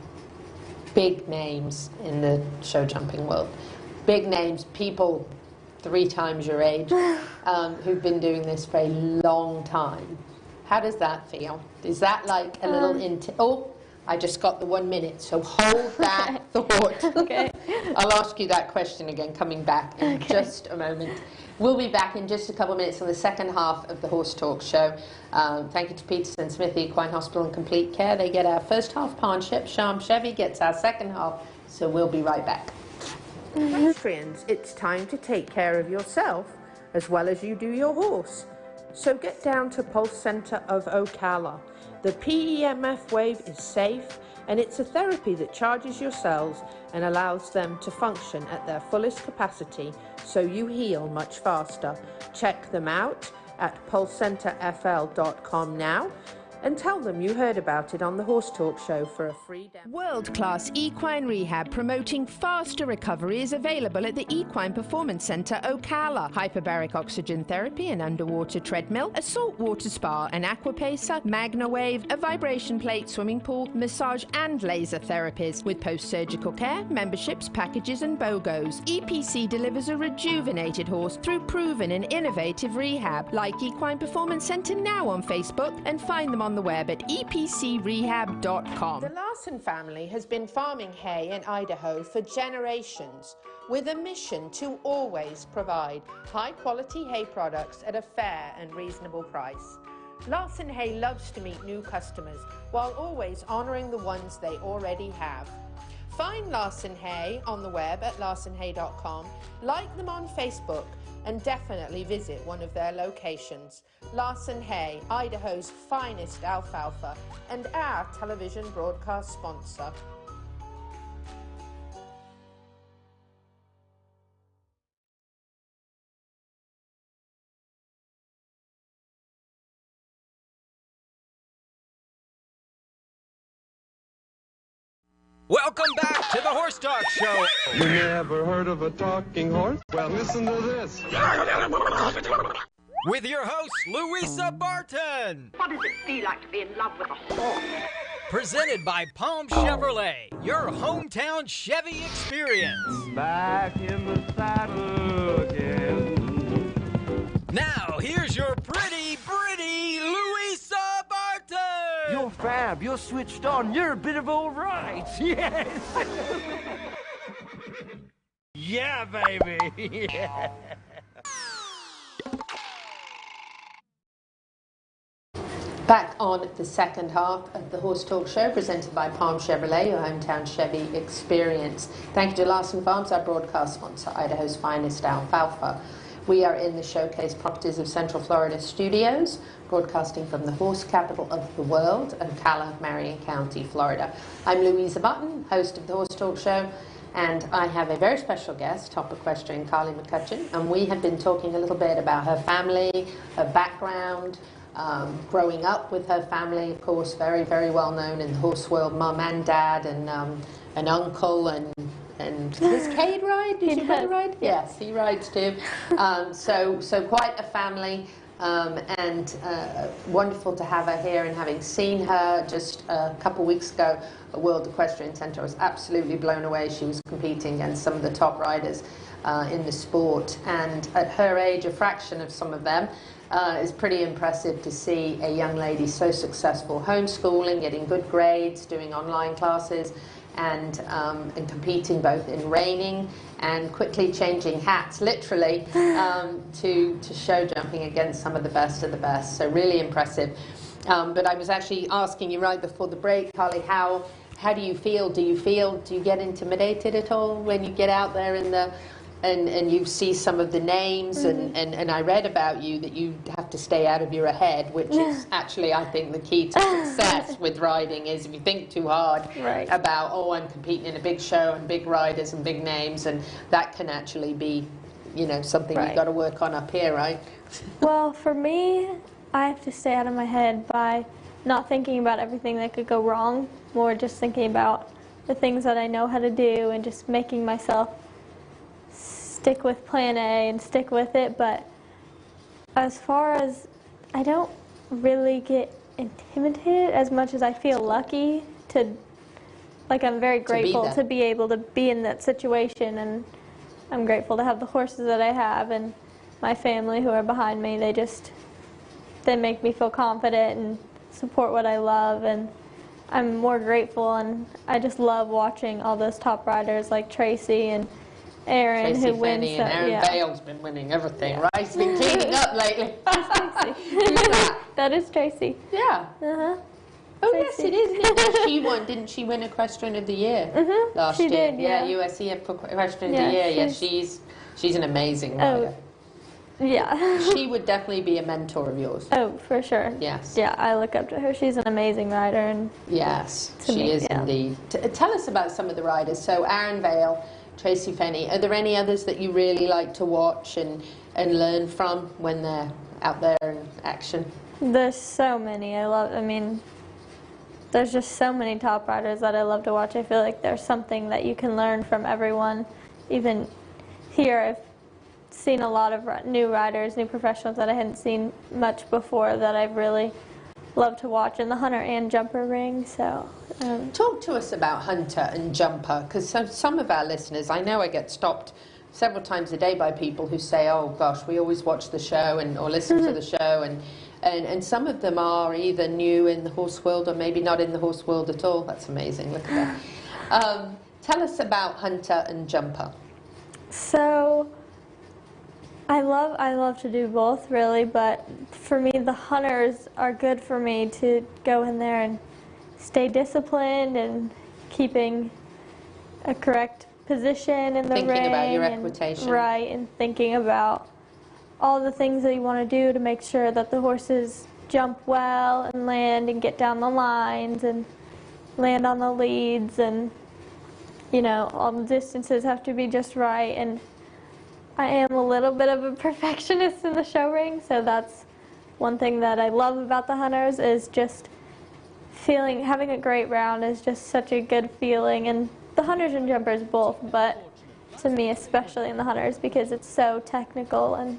big names in the show jumping world. Big names, people 3 times your age, who've been doing this for a long time. How does that feel? Is that like a little oh, I just got the 1 minute, so hold that thought. Okay. I'll ask you that question again coming back in just a moment. We'll be back in just a couple of minutes on the second half of the Horse Talk Show. Thank you to Peterson Smith Equine Hospital and Complete Care. They get our first half partnership. Sham Chevy gets our second half, so we'll be right back. Equestrians, it's time to take care of yourself as well as you do your horse. So get down to Pulse Center of Ocala. The PEMF wave is safe, and it's a therapy that charges your cells and allows them to function at their fullest capacity, so you heal much faster. Check them out at pulsecenterfl.com now and tell them you heard about it on the Horse Talk Show for a free demo. World-class equine rehab promoting faster recovery is available at the Equine Performance Center Ocala. Hyperbaric oxygen therapy, an underwater treadmill, a saltwater spa, an aquapacer, MagnaWave, a vibration plate, swimming pool, massage and laser therapies. With post-surgical care, memberships, packages and BOGOs, EPC delivers a rejuvenated horse through proven and innovative rehab. Like Equine Performance Center now on Facebook and find them on the web at epcrehab.com. The Larson family has been farming hay in Idaho for generations with a mission to always provide high-quality hay products at a fair and reasonable price. Larson Hay loves to meet new customers while always honoring the ones they already have. Find Larson Hay on the web at larsonhay.com, like them on Facebook, and definitely visit one of their locations. Larson Hay, Idaho's finest alfalfa, and our television broadcast sponsor. Welcome back to the Horse Talk Show. You never heard of a talking horse? Well, listen to this. With your host, Louisa Barton. What does it feel like to be in love with a horse? Presented by Palm Chevrolet, your hometown Chevy experience. Back in the saddle again. Now, here's your pretty Louisa Barton. You're fab. You're switched on. You're a bit of all right. Yes. Yeah, baby. Yeah. Back on the second half of the Horse Talk Show, presented by Palm Chevrolet, your hometown Chevy experience. Thank you to Larson Farms, our broadcast sponsor, Idaho's finest alfalfa. We are in the Showcase Properties of Central Florida studios, broadcasting from the horse capital of the world, Ocala, Marion County, Florida. I'm Louisa Button, host of the Horse Talk Show, and I have a very special guest, top equestrian Carly McCutcheon, and we have been talking a little bit about her family, her background, growing up with her family, of course, very, very well known in the horse world, mum and dad, and an uncle, and does Cade ride? Did your brother ride? Yes, he rides too. So quite a family, and wonderful to have her here. And having seen her just a couple weeks ago at World Equestrian Center, I was absolutely blown away. She was competing against some of the top riders in the sport, and at her age, a fraction of some of them. It's pretty impressive to see a young lady so successful, homeschooling, getting good grades, doing online classes, and competing both in reining and quickly changing hats, literally, to show jumping against some of the best of the best. So really impressive. But I was actually asking you right before the break, Carly, how do you feel? Do you get intimidated at all when you get out there in the and you see some of the names, and I read about you that you have to stay out of your head, which is actually, I think, the key to success with riding is if you think too hard about, oh, I'm competing in a big show and big riders and big names, and that can actually be, you know, something you've got to work on up here, right? Well, for me, I have to stay out of my head by not thinking about everything that could go wrong, more just thinking about the things that I know how to do and just making myself stick with plan A and stick with it. But as far as, I don't really get intimidated as much as I feel lucky to, like, I'm very grateful to be able to be in that situation, and I'm grateful to have the horses that I have and my family who are behind me. They make me feel confident and support what I love, and I'm more grateful, and I just love watching all those top riders like Tracy and Aaron, Tracy who wins. Finney and Aaron Bale's been winning everything, right? He's been cleaning up lately. Who's that? That is Tracy. Yeah. Uh-huh. Oh, Tracy. yes, it is. She won, didn't she win Equestrian of the Year last year? She did, yeah. USCF Equestrian of the Year. Yeah, she's an amazing rider. Yeah. She would definitely be a mentor of yours. Oh, for sure. Yes. Yeah, I look up to her. She's an amazing rider. And yes, she is indeed. Tell us about some of the riders. So Aaron Vale, Tracy Finney. Are there any others that you really like to watch and learn from when they're out there in action? There's so many. There's just so many top riders that I love to watch. I feel like there's something that you can learn from everyone. Even here, I've seen a lot of new riders, new professionals that I hadn't seen much before that I've really loved to watch in the hunter and jumper ring. So talk to us about hunter and jumper, because some of our listeners, I know I get stopped several times a day by people who say, oh gosh, we always watch the show or listen to the show, and some of them are either new in the horse world or maybe not in the horse world at all. That's amazing. Look at that. Tell us about hunter and jumper. So I love to do both, really, but for me, the hunters are good for me to go in there and stay disciplined and keeping a correct position in the ring. Thinking about your equitation. Right, and thinking about all the things that you want to do to make sure that the horses jump well and land and get down the lines and land on the leads, and, you know, all the distances have to be just right. And I am a little bit of a perfectionist in the show ring, so that's one thing that I love about the hunters, is just having a great round is just such a good feeling, and the hunters and jumpers both, but to me especially in the hunters because it's so technical and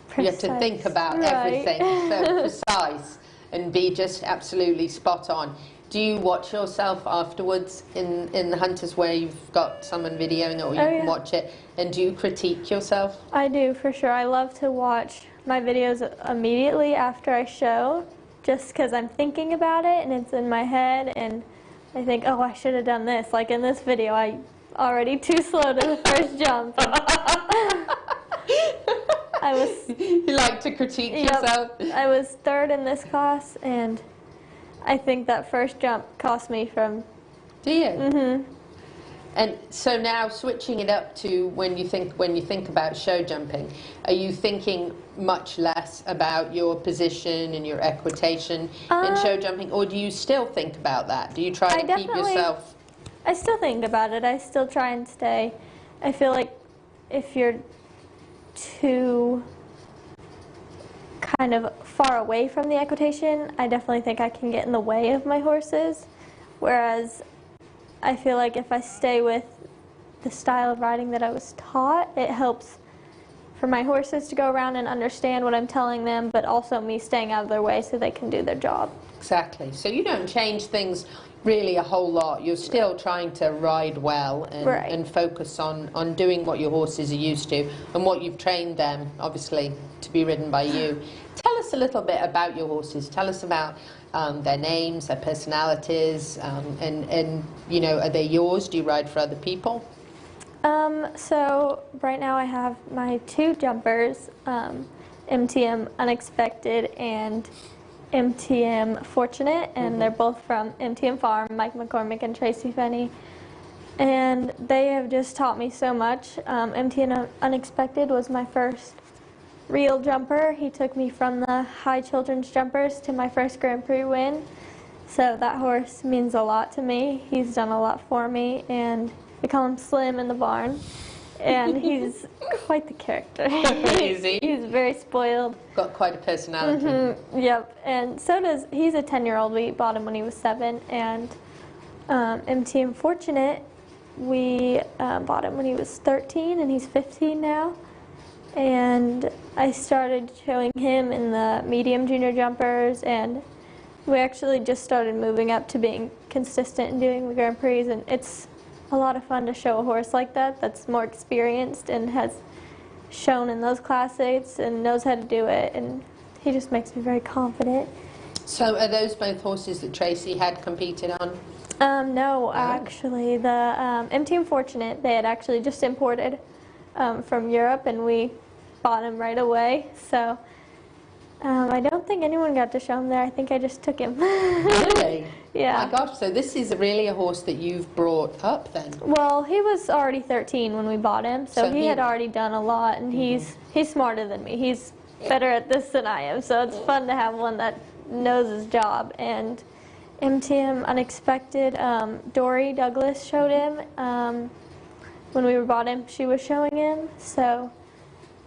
precise. You have to think about everything, so precise, and be just absolutely spot on. Do you watch yourself afterwards in the hunters where you've got someone videoing it, or you can watch it, and do you critique yourself? I do, for sure. I love to watch my videos immediately after I show, just because I'm thinking about it and it's in my head, and I think, oh, I should have done this. Like in this video, I already too slow to the first jump. You like to critique yourself? I was third in this class, and I think that first jump cost me from... Do you? Mm-hmm. And so now switching it up to when you think about show jumping, are you thinking much less about your position and your equitation in show jumping, or do you still think about that? Do you try to keep yourself? I still think about it. I still try and stay. I feel like if you're too kind of far away from the equitation, I definitely think I can get in the way of my horses, whereas I feel like if I stay with the style of riding that I was taught, it helps for my horses to go around and understand what I'm telling them, but also me staying out of their way so they can do their job. Exactly. So you don't change things really a whole lot. You're still trying to ride well and focus on doing what your horses are used to and what you've trained them, obviously, to be ridden by you. Tell us a little bit about your horses. Tell us about their names, their personalities, and you know, are they yours? Do you ride for other people? So right now I have my two jumpers, MTM Unexpected and MTM Fortunate, and they're both from MTM Farm, Mike McCormick and Tracy Fenney. And they have just taught me so much. MTM Unexpected was my first real jumper. He took me from the high children's jumpers to my first Grand Prix win. So that horse means a lot to me. He's done a lot for me, and we call him Slim in the barn. And he's quite the character. He's very spoiled. Got quite a personality. Mm-hmm. Yep, and so does, he's a 10-year-old. We bought him when he was 7, and MTM Fortunate, we bought him when he was 13, and he's 15 now. And I started showing him in the medium junior jumpers, and we actually just started moving up to being consistent in doing the Grand Prix, and it's a lot of fun to show a horse like that that's more experienced and has shown in those classics and knows how to do it, and he just makes me very confident. So are those both horses that Tracy had competed on? No, actually the MTM Fortunate, they had actually just imported from Europe, and we bought him right away, so I don't think anyone got to show him there. I think I just took him. Really? Yeah. My gosh, so this is really a horse that you've brought up then? Well, he was already 13 when we bought him, so he had already done a lot, and he's smarter than me. He's better at this than I am, so it's fun to have one that knows his job. And MTM Unexpected, Dory Douglas showed him. When we bought him, she was showing him, so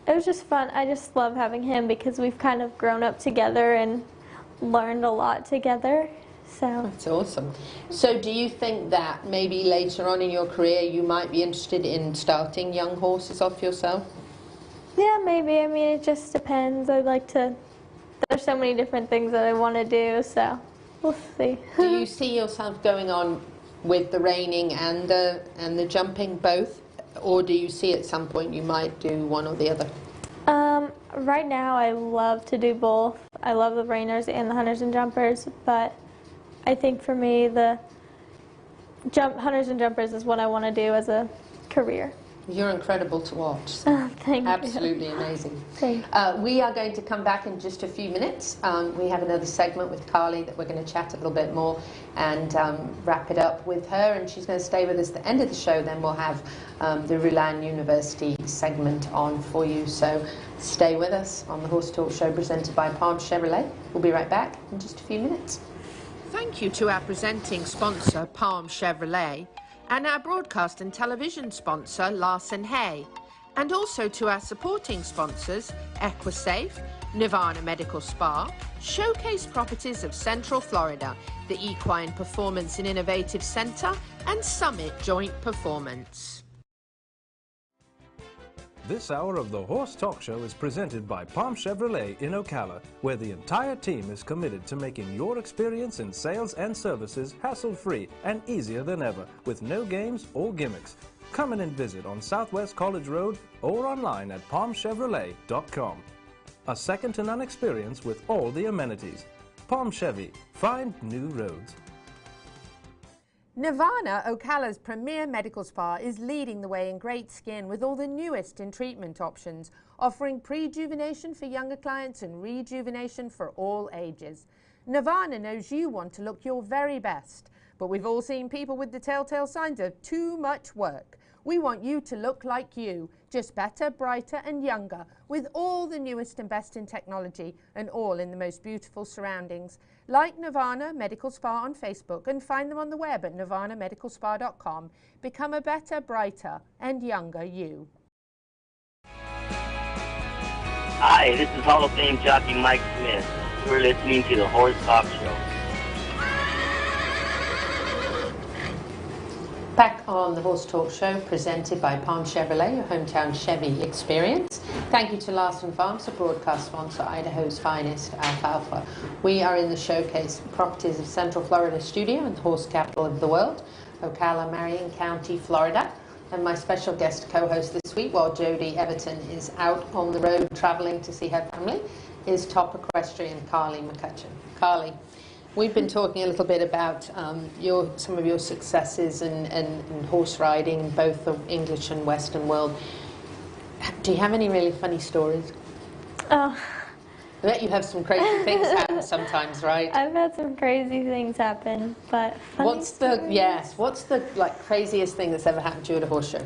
it was just fun. I just love having him because we've kind of grown up together and learned a lot together. So that's awesome. So do you think that maybe later on in your career you might be interested in starting young horses off yourself? Yeah, maybe. I mean, it just depends. I'd like to, there's so many different things that I want to do, so we'll see. Do you see yourself going on with the reining and the jumping both, or do you see at some point you might do one or the other? Right now I love to do both. I love the reiners and the hunters and jumpers, but I think for me the hunters and jumpers is what I want to do as a career. You're incredible to watch. Thank you. Absolutely amazing. Thank you. We are going to come back in just a few minutes. We have another segment with Carly that we're going to chat a little bit more and wrap it up with her, and she's going to stay with us at the end of the show. Then we'll have the Rulan University segment on for you. So stay with us on the Horse Talk Show presented by Palm Chevrolet. We'll be right back in just a few minutes. Thank you to our presenting sponsor, Palm Chevrolet, and our broadcast and television sponsor, Larson Hay, and also to our supporting sponsors, Equisafe, Nirvana Medical Spa, Showcase Properties of Central Florida, the Equine Performance and Innovative Center, and Summit Joint Performance. This hour of the Horse Talk Show is presented by Palm Chevrolet in Ocala, where the entire team is committed to making your experience in sales and services hassle-free and easier than ever, with no games or gimmicks. Come in and visit on Southwest College Road or online at palmchevrolet.com. A second-to-none experience with all the amenities. Palm Chevy. Find new roads. Nirvana, Ocala's premier medical spa, is leading the way in great skin with all the newest in treatment options, offering prejuvenation for younger clients and rejuvenation for all ages. Nirvana knows you want to look your very best, but we've all seen people with the telltale signs of too much work. We want you to look like you, just better, brighter and younger, with all the newest and best in technology and all in the most beautiful surroundings. Like Nirvana Medical Spa on Facebook and find them on the web at nirvanamedicalspa.com. Become a better, brighter and younger you. Hi, this is Hall of Fame jockey Mike Smith. You're listening to the Horse Talk Show. Back on the Horse Talk Show, presented by Palm Chevrolet, your hometown Chevy experience. Thank you to Larson Farms, a broadcast sponsor, Idaho's finest alfalfa. We are in the Showcase Properties of Central Florida studio in the horse capital of the world, Ocala, Marion County, Florida. And my special guest co-host this week, while Jody Everton is out on the road traveling to see her family, is top equestrian Carly McCutcheon. Carly, we've been talking a little bit about some of your successes in horse riding in both the English and Western world. Do you have any really funny stories? Oh. I bet you have some crazy things happen sometimes, right? I've had some crazy things happen, but funny what's the like craziest thing that's ever happened to you at a horse show?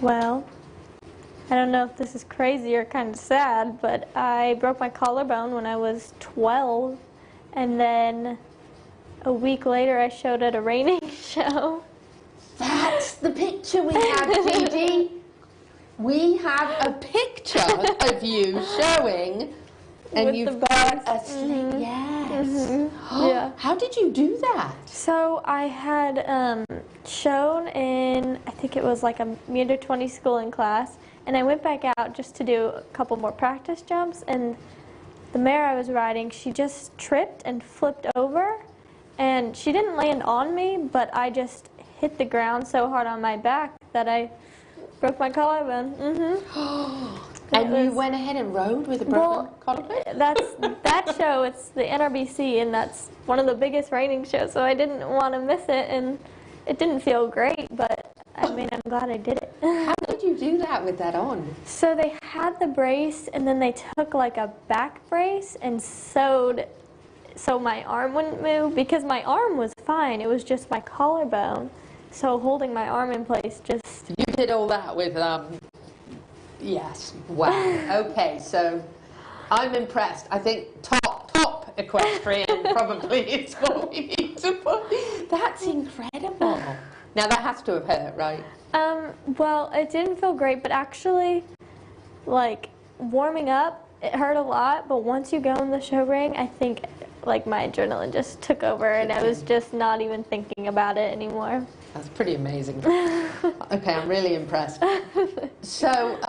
Well, I don't know if this is crazy or kind of sad, but I broke my collarbone when I was 12. And then a week later, I showed at a reining show. That's the picture we have, Gigi. We have a picture of you showing, and you've got a sling. Yes. Yeah. How did you do that? So I had shown in, I think it was like a under 20 schooling class, and I went back out just to do a couple more practice jumps, and the mare I was riding, she just tripped and flipped over, and she didn't land on me, but I just hit the ground so hard on my back that I broke my collarbone. And you went ahead and rode with a broken collarbone? That show, it's the NRBC, and that's one of the biggest reining shows, so I didn't want to miss it, and it didn't feel great, but I mean, I'm glad I did it. How did you do that with that on? So they had the brace, and then they took like a back brace and sewed so my arm wouldn't move, because my arm was fine. It was just my collarbone. So holding my arm in place just... You did all that with, yes. Wow. Okay, so I'm impressed. I think top equestrian probably is what we need to put. That's incredible. Now that has to have hurt, right? Well, it didn't feel great, but actually, like, warming up, it hurt a lot, but once you go in the show ring, I think, like, my adrenaline just took over, and I was just not even thinking about it anymore. That's pretty amazing. Okay, I'm really impressed. So,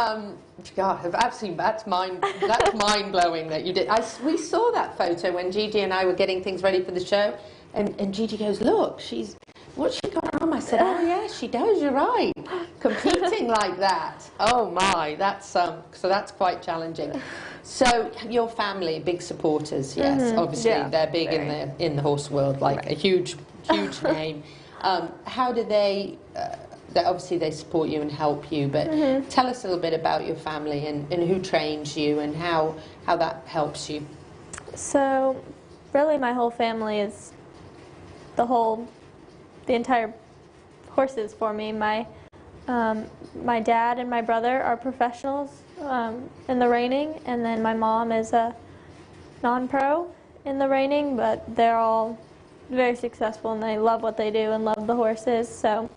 God, that's mind-blowing that you did. We saw that photo when Gigi and I were getting things ready for the show, and Gigi goes, look, what's she got on? I said, oh yeah, she does, you're right. Competing like that. Oh my, so that's quite challenging. So your family, big supporters, yes, obviously they're big in the horse world, like a huge name. How do they obviously they support you and help you, but tell us a little bit about your family and who trains you and how that helps you. So really my whole family is the entire horses for me. My dad and my brother are professionals in the reining, and then my mom is a non-pro in the reining, but they're all very successful and they love what they do and love the horses, so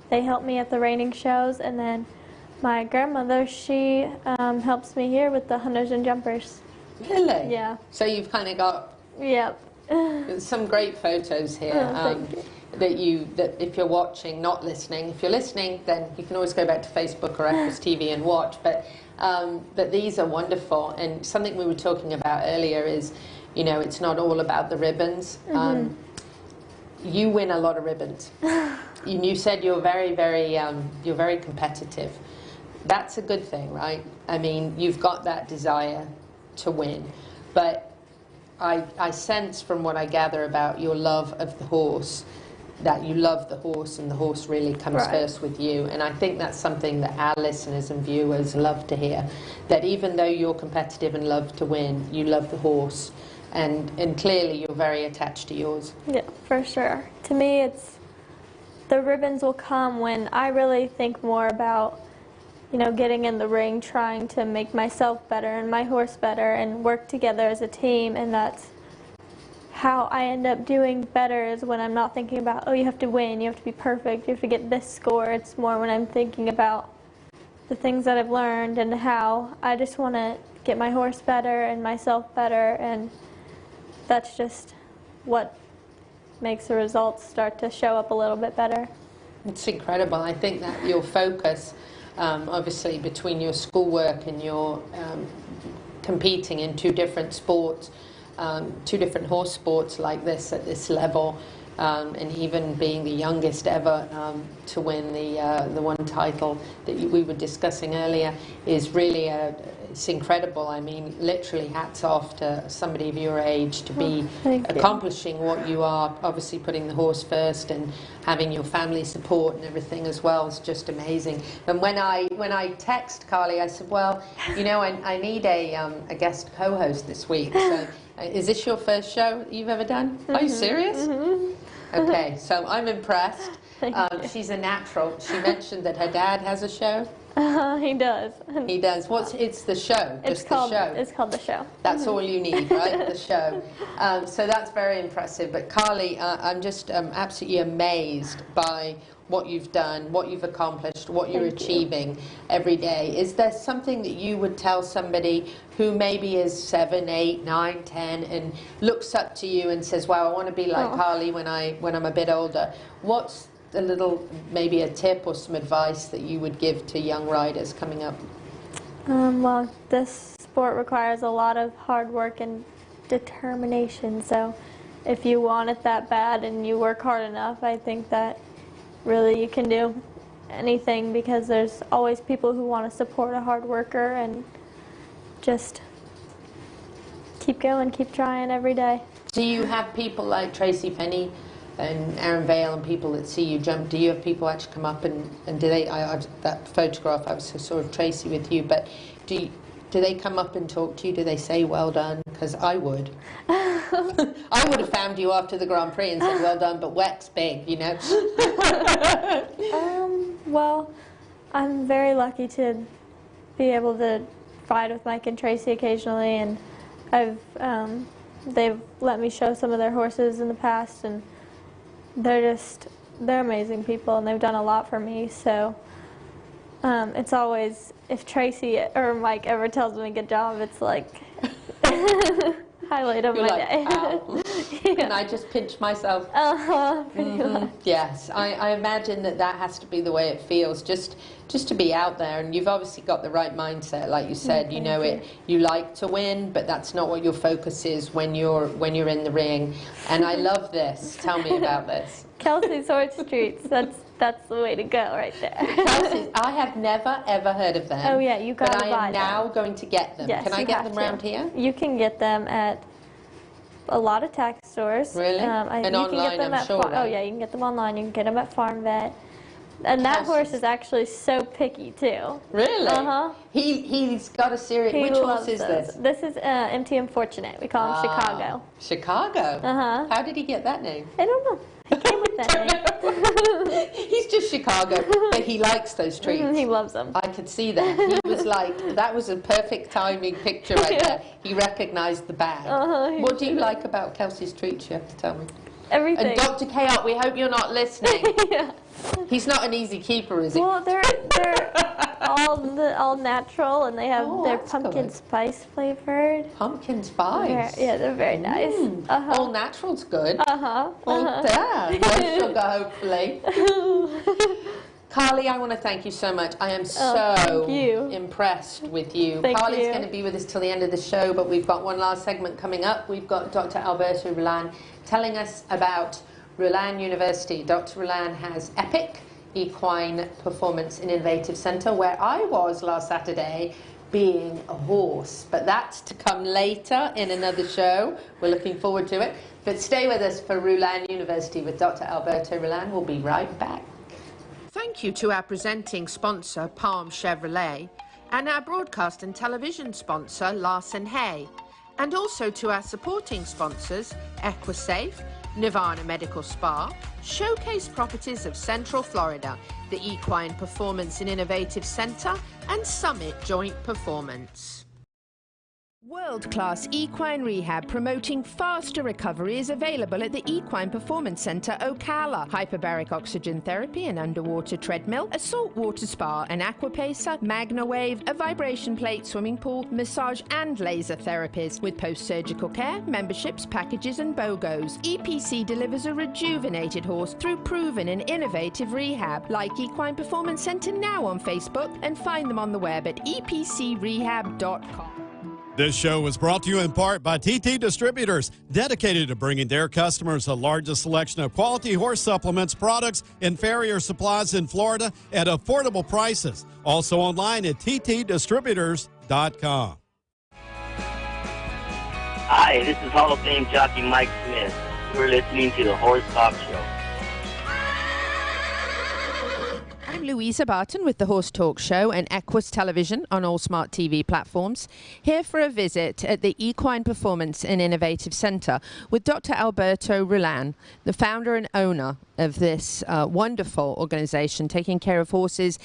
they help me at the reining shows. And then My grandmother, she helps me here with the hunters and jumpers. Really? Yeah. So you've kind of got some great photos here. Thank you. That if you're watching, not listening, if you're listening, then you can always go back to Facebook or Eccles TV and watch. But these are wonderful. And something we were talking about earlier is, you know, it's not all about the ribbons. You win a lot of ribbons. You said you're very, you're very competitive. That's a good thing, right? I mean, you've got that desire to win. But I sense from what I gather about your love of the horse, that you love the horse and the horse really comes first with you. And I think that's something that our listeners and viewers love to hear, that even though you're competitive and love to win, you love the horse. And clearly you're very attached to yours. Yeah, for sure. To me, it's the ribbons will come when I really think more about, you know, getting in the ring, trying to make myself better and my horse better and work together as a team. And that's how I end up doing better, is when I'm not thinking about, oh, you have to win, you have to be perfect, you have to get this score. It's more when I'm thinking about the things that I've learned and how I just want to get my horse better and myself better. And that's just what makes the results start to show up a little bit better. It's incredible. I think that your focus, obviously, between your schoolwork and your competing in two different sports, two different horse sports like this at this level, and even being the youngest ever to win the one title that we were discussing earlier, is really it's incredible. I mean, literally hats off to somebody of your age to be accomplishing what you are, obviously putting the horse first and having your family support and everything as well is just amazing. And when I text Carly, I said, well, you know, I need a guest co-host this week. So is this your first show you've ever done? Are you serious? Okay, so I'm impressed. She's a natural. She mentioned that her dad has a show. He does. He does. It's the show. It's called The Show. That's all you need, right? The show. So that's very impressive. But Carly, I'm just absolutely amazed by what you've done, what you've accomplished, what you're achieving every day. Is there something that you would tell somebody who maybe is 7, 8, 9, 10 and looks up to you and says, wow, I want to be like Carly when I'm a bit older? What's a little, maybe a tip or some advice that you would give to young riders coming up? Well, this sport requires a lot of hard work and determination. So if you want it that bad and you work hard enough, I think that really you can do anything, because there's always people who want to support a hard worker, and just keep going, keep trying every day. Do you have people like Tracy Penny and Aaron Vale and people that see you jump? Do you have people actually come up and do they, that photograph, I was sort of Tracy with you, but do they come up and talk to you? Do they say well done? Because I would. I would have found you after the Grand Prix and said well done, but wet's big, you know. Well, I'm very lucky to be able to ride with Mike and Tracy occasionally, and they've let me show some of their horses in the past, and they're amazing people, and they've done a lot for me. So it's always, if Tracy or Mike ever tells me good job, it's like highlight of my day. Can I just pinch myself? Pretty much. Yes, I imagine that has to be the way it feels, just to be out there. And you've obviously got the right mindset, like you said. You know it. You like to win, but that's not what your focus is when you're in the ring. And I love this. Tell me about this. Kelsey's Horse Treats. That's the way to go right there. Kelsey's, I have never ever heard of them. Oh yeah, you got to buy them. But I am now going to get them. Yes, can I get them around here? You can get them at a lot of tack stores. Really? And online, I'm sure. Oh yeah, you can get them online. You can get them at Farm Vet. And that horse is actually so picky too. Really? Uh-huh. He's got a serious. Which horse is this? This is MTM Fortunate. We call him Chicago. Chicago? Uh-huh. How did he get that name? I don't know. He came with that name. He's just Chicago, but he likes those treats. He loves them. I could see that. He was like, that was a perfect timing picture right there. He recognized the bag. What do you like about Kelsey's Treats? You have to tell me. Everything. And Dr. Chaot, we hope you're not listening. Yeah. He's not an easy keeper, is he? Well, they're all natural, and they have they're that's pumpkin good. spice flavored. Pumpkin spice. Yeah, they're very nice. All natural's good. Uh-huh. All there. No sugar, hopefully. Carly, I want to thank you so much. I am so impressed with you. Thank Carly's you. going to be with us till the end of the show, but we've got one last segment coming up. We've got Dr. Alberto Rulan telling us about Rulan University. Dr. Rulan has EPIC, Equine Performance and Innovative Centre, where I was last Saturday being a horse. But that's to come later in another show. We're looking forward to it. But stay with us for Rulan University with Dr. Alberto Rulan. We'll be right back. Thank you to our presenting sponsor, Palm Chevrolet, and our broadcast and television sponsor, Larson Hay, and also to our supporting sponsors, Equisafe, Nirvana Medical Spa, Showcase Properties of Central Florida, the Equine Performance and Innovative Center, and Summit Joint Performance. World-class equine rehab promoting faster recovery is available at the Equine Performance Center Ocala. Hyperbaric oxygen therapy, an underwater treadmill, a saltwater spa, an aquapacer, MagnaWave, a vibration plate, swimming pool, massage and laser therapies. With post-surgical care, memberships, packages and BOGOs, EPC delivers a rejuvenated horse through proven and innovative rehab. Like Equine Performance Center now on Facebook and find them on the web at epcrehab.com. This show was brought to you in part by TT Distributors, dedicated to bringing their customers the largest selection of quality horse supplements, products, and farrier supplies in Florida at affordable prices. Also online at ttdistributors.com. Hi, this is Hall of Fame jockey Mike Smith. You're listening to the Horse Talk Show. I'm Louisa Barton with the Horse Talk Show and Equus Television on all smart TV platforms, here for a visit at the Equine Performance and Innovative Center with Dr. Alberto Rulan, the founder and owner of this wonderful organization taking care of horses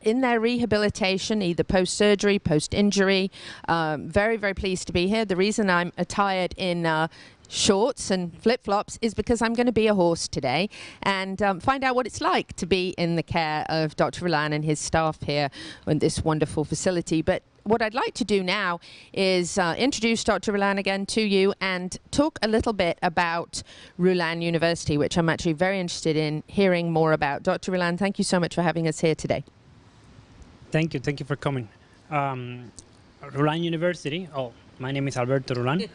in their rehabilitation, either post-surgery, post-injury. Very, very pleased to be here. The reason I'm attired in shorts and flip-flops is because I'm going to be a horse today and find out what it's like to be in the care of Dr. Rulan and his staff here in this wonderful facility. But what I'd like to do now is introduce Dr. Rulan again to you and talk a little bit about Rulan University, which I'm actually very interested in hearing more about. Dr. Rulan, thank you so much for having us here today. Thank you for coming. Rulan University, my name is Alberto Rulan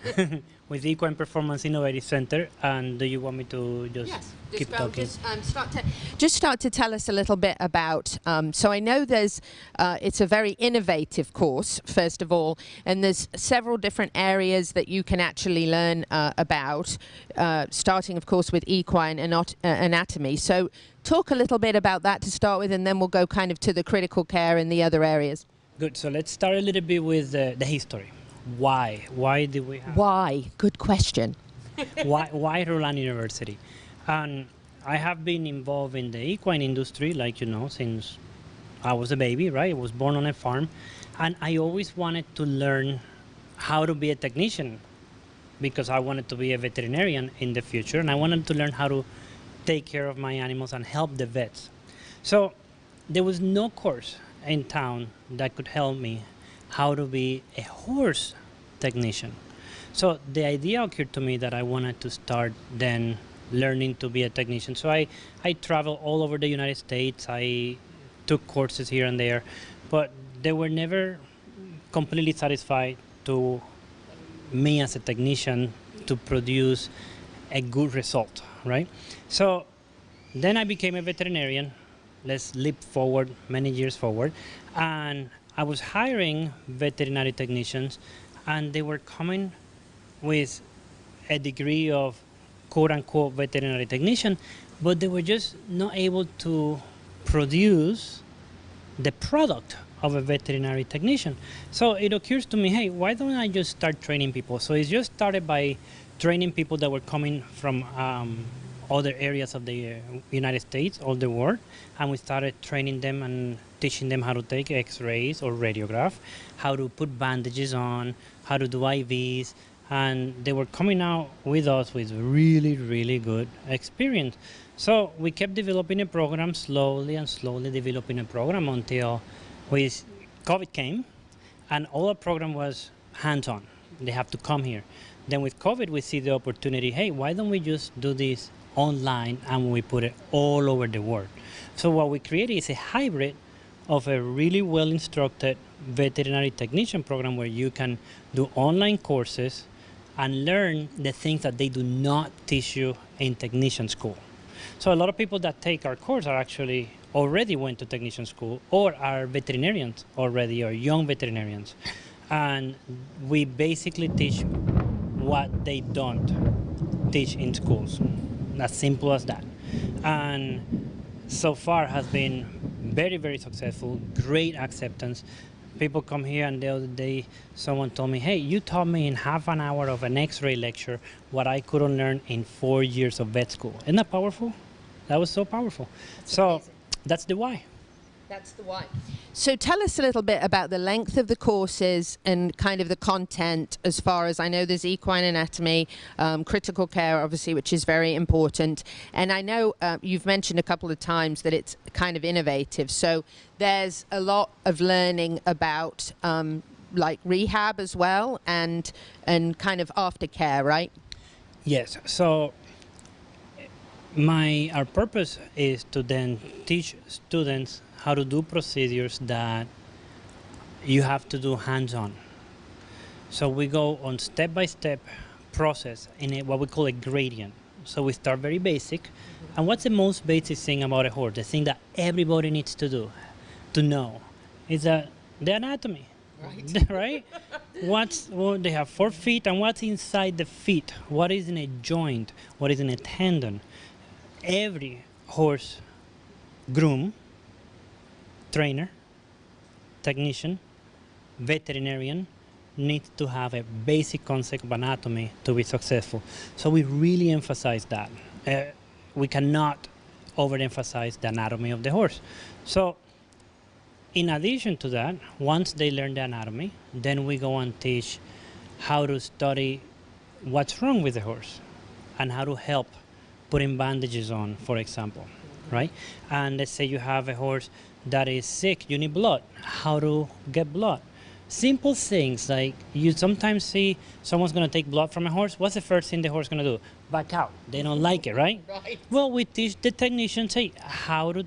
with the Equine Performance Innovative Center, and do you want me to just keep talking? Just start to tell us a little bit about, so I know it's a very innovative course, first of all, and there's several different areas that you can actually learn about, starting of course with equine anatomy. So talk a little bit about that to start with, and then we'll go kind of to the critical care and the other areas. Good, so let's start a little bit with the history. Why? Why did we have... Why? Good question. Why Rulan University? And I have been involved in the equine industry, like you know, since I was a baby, right? I was born on a farm. And I always wanted to learn how to be a technician because I wanted to be a veterinarian in the future. And I wanted to learn how to take care of my animals and help the vets. So there was no course in town that could help me how to be a horse technician. So the idea occurred to me that I wanted to start then learning to be a technician. So I traveled all over the United States. I took courses here and there, but they were never completely satisfied to me as a technician to produce a good result, right? So then I became a veterinarian. Let's leap forward many years forward, and I was hiring veterinary technicians, and they were coming with a degree of quote-unquote veterinary technician, but they were just not able to produce the product of a veterinary technician. So it occurs to me, hey, why don't I just start training people? So it just started by training people that were coming from other areas of the United States, all the world, and we started training them and teaching them how to take x-rays or radiograph, how to put bandages on, how to do IVs, and they were coming out with us with really, really good experience. So we kept developing a program, slowly developing a program until COVID came, and all our program was hands-on. They have to come here. Then with COVID, we see the opportunity, hey, why don't we just do this online and we put it all over the world? So what we created is a hybrid of a really well-instructed veterinary technician program where you can do online courses and learn the things that they do not teach you in technician school. So a lot of people that take our course are actually already went to technician school or are veterinarians already or young veterinarians. And we basically teach what they don't teach in schools. As simple as that. And so far has been very, very successful, great acceptance. People come here, and the other day someone told me, hey, you taught me in half an hour of an x-ray lecture what I couldn't learn in 4 years of vet school. Isn't that powerful? That was so powerful. So that's the why. That's the why. So tell us a little bit about the length of the courses and kind of the content, as far as I know there's equine anatomy, critical care, obviously, which is very important. And I know you've mentioned a couple of times that it's kind of innovative. So there's a lot of learning about like rehab as well and kind of aftercare, right? Yes. So our purpose is to then teach students how to do procedures that you have to do hands-on. So we go on step-by-step process in what we call a gradient. So we start very basic. And what's the most basic thing about a horse? The thing that everybody needs to do, to know, is that the anatomy. Right? They have 4 feet, and what's inside the feet? What is in a joint? What is in a tendon? Every horse groom, trainer, technician, veterinarian needs to have a basic concept of anatomy to be successful. So we really emphasize that. We cannot overemphasize the anatomy of the horse. So in addition to that, once they learn the anatomy, then we go and teach how to study what's wrong with the horse and how to help putting bandages on, for example, right? And let's say you have a horse that is sick, you need blood, how to get blood. Simple things, like you sometimes see someone's gonna take blood from a horse, what's the first thing the horse gonna do? Back out, they don't like it, right? Right. Well, we teach the technicians how to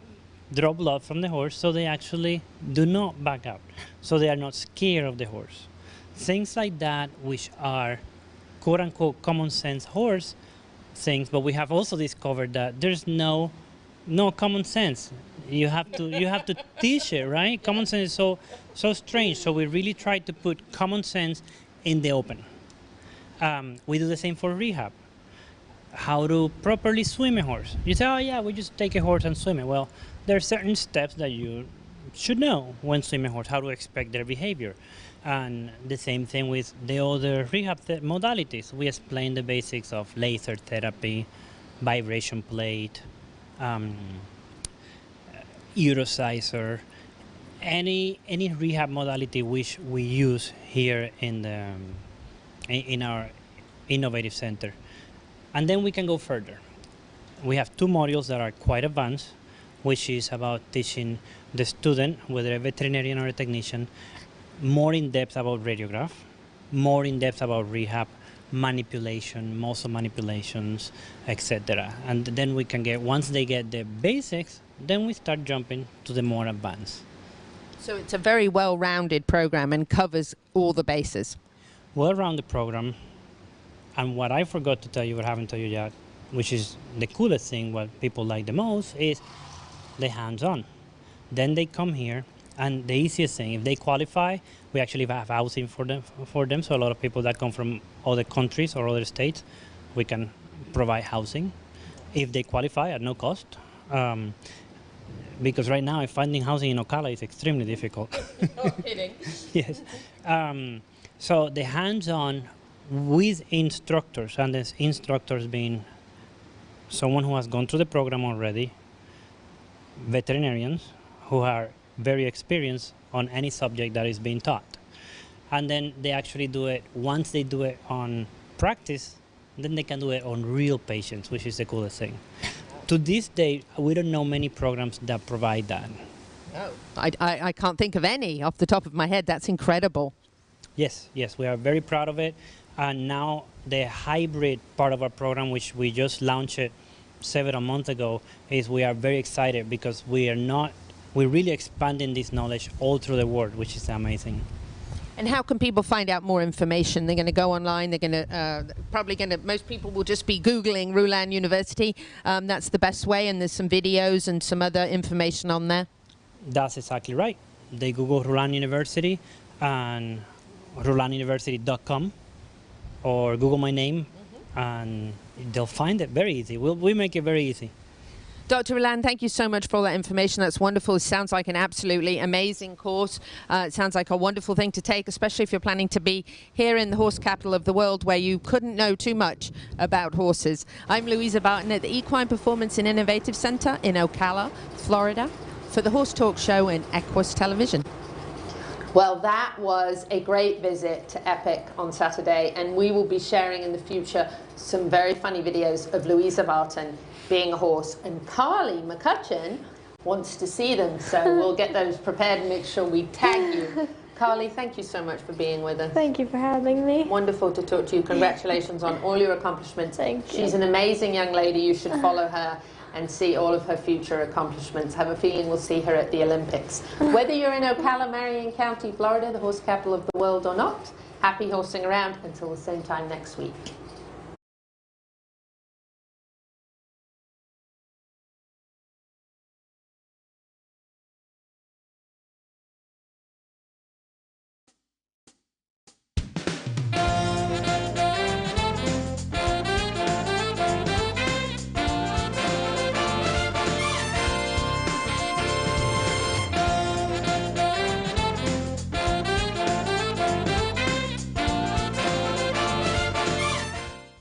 draw blood from the horse so they actually do not back out, so they are not scared of the horse. Things like that, which are quote-unquote common sense horse things, but we have also discovered that there's no common sense. You have to teach it, right? Common sense is so strange. So we really try to put common sense in the open. We do the same for rehab. How to properly swim a horse. You say, oh yeah, we just take a horse and swim it. Well, there are certain steps that you should know when swimming a horse, how to expect their behavior. And the same thing with the other rehab modalities. We explain the basics of laser therapy, vibration plate, urocizer, any rehab modality which we use here in our innovative center. And then we can go further. We have 2 modules that are quite advanced, which is about teaching the student, whether a veterinarian or a technician, more in depth about radiograph, more in depth about rehab, manipulation, muscle manipulations, etc. And then we can get, once they get the basics, then we start jumping to the more advanced. So it's a very well-rounded program and covers all the bases. Well-rounded program, and what I forgot to tell you, what I haven't told you yet, which is the coolest thing, what people like the most, is the hands-on. Then they come here, and the easiest thing, if they qualify, we actually have housing for them. So a lot of people that come from other countries or other states, we can provide housing if they qualify at no cost. Because right now, finding housing in Ocala is extremely difficult. No kidding. Yes. So the hands-on with instructors, and the instructors being someone who has gone through the program already, veterinarians who are very experienced on any subject that is being taught. And then they actually do it, once they do it on practice, then they can do it on real patients, which is the coolest thing. To this day, we don't know many programs that provide that. Oh. I can't think of any off the top of my head. That's incredible. Yes, we are very proud of it. And now the hybrid part of our program, which we just launched it several months ago, is we are very excited because we're really expanding this knowledge all through the world, which is amazing. And how can people find out more information? They're going to go online. They're going to most people will just be Googling Ruland University. That's the best way. And there's some videos and some other information on there. That's exactly right. They Google Ruland University and rulanduniversity.com, or Google my name, and they'll find it very easy. We make it very easy. Dr. Ruland, thank you so much for all that information. That's wonderful. It sounds like an absolutely amazing course. It sounds like a wonderful thing to take, especially if you're planning to be here in the horse capital of the world where you couldn't know too much about horses. I'm Louisa Barton at the Equine Performance and Innovative Center in Ocala, Florida, for the Horse Talk Show and Equus Television. Well, that was a great visit to Epic on Saturday, and we will be sharing in the future some very funny videos of Louisa Barton being a horse, and Carly McCutcheon wants to see them, so we'll get those prepared and make sure we tag you. Carly, thank you so much for being with us. Thank you for having me. Wonderful to talk to you. Congratulations on all your accomplishments. Thank you. She's an amazing young lady. You should follow her and see all of her future accomplishments. I have a feeling we'll see her at the Olympics. Whether you're in Ocala, Marion County, Florida, the horse capital of the world or not, happy horsing around until the same time next week.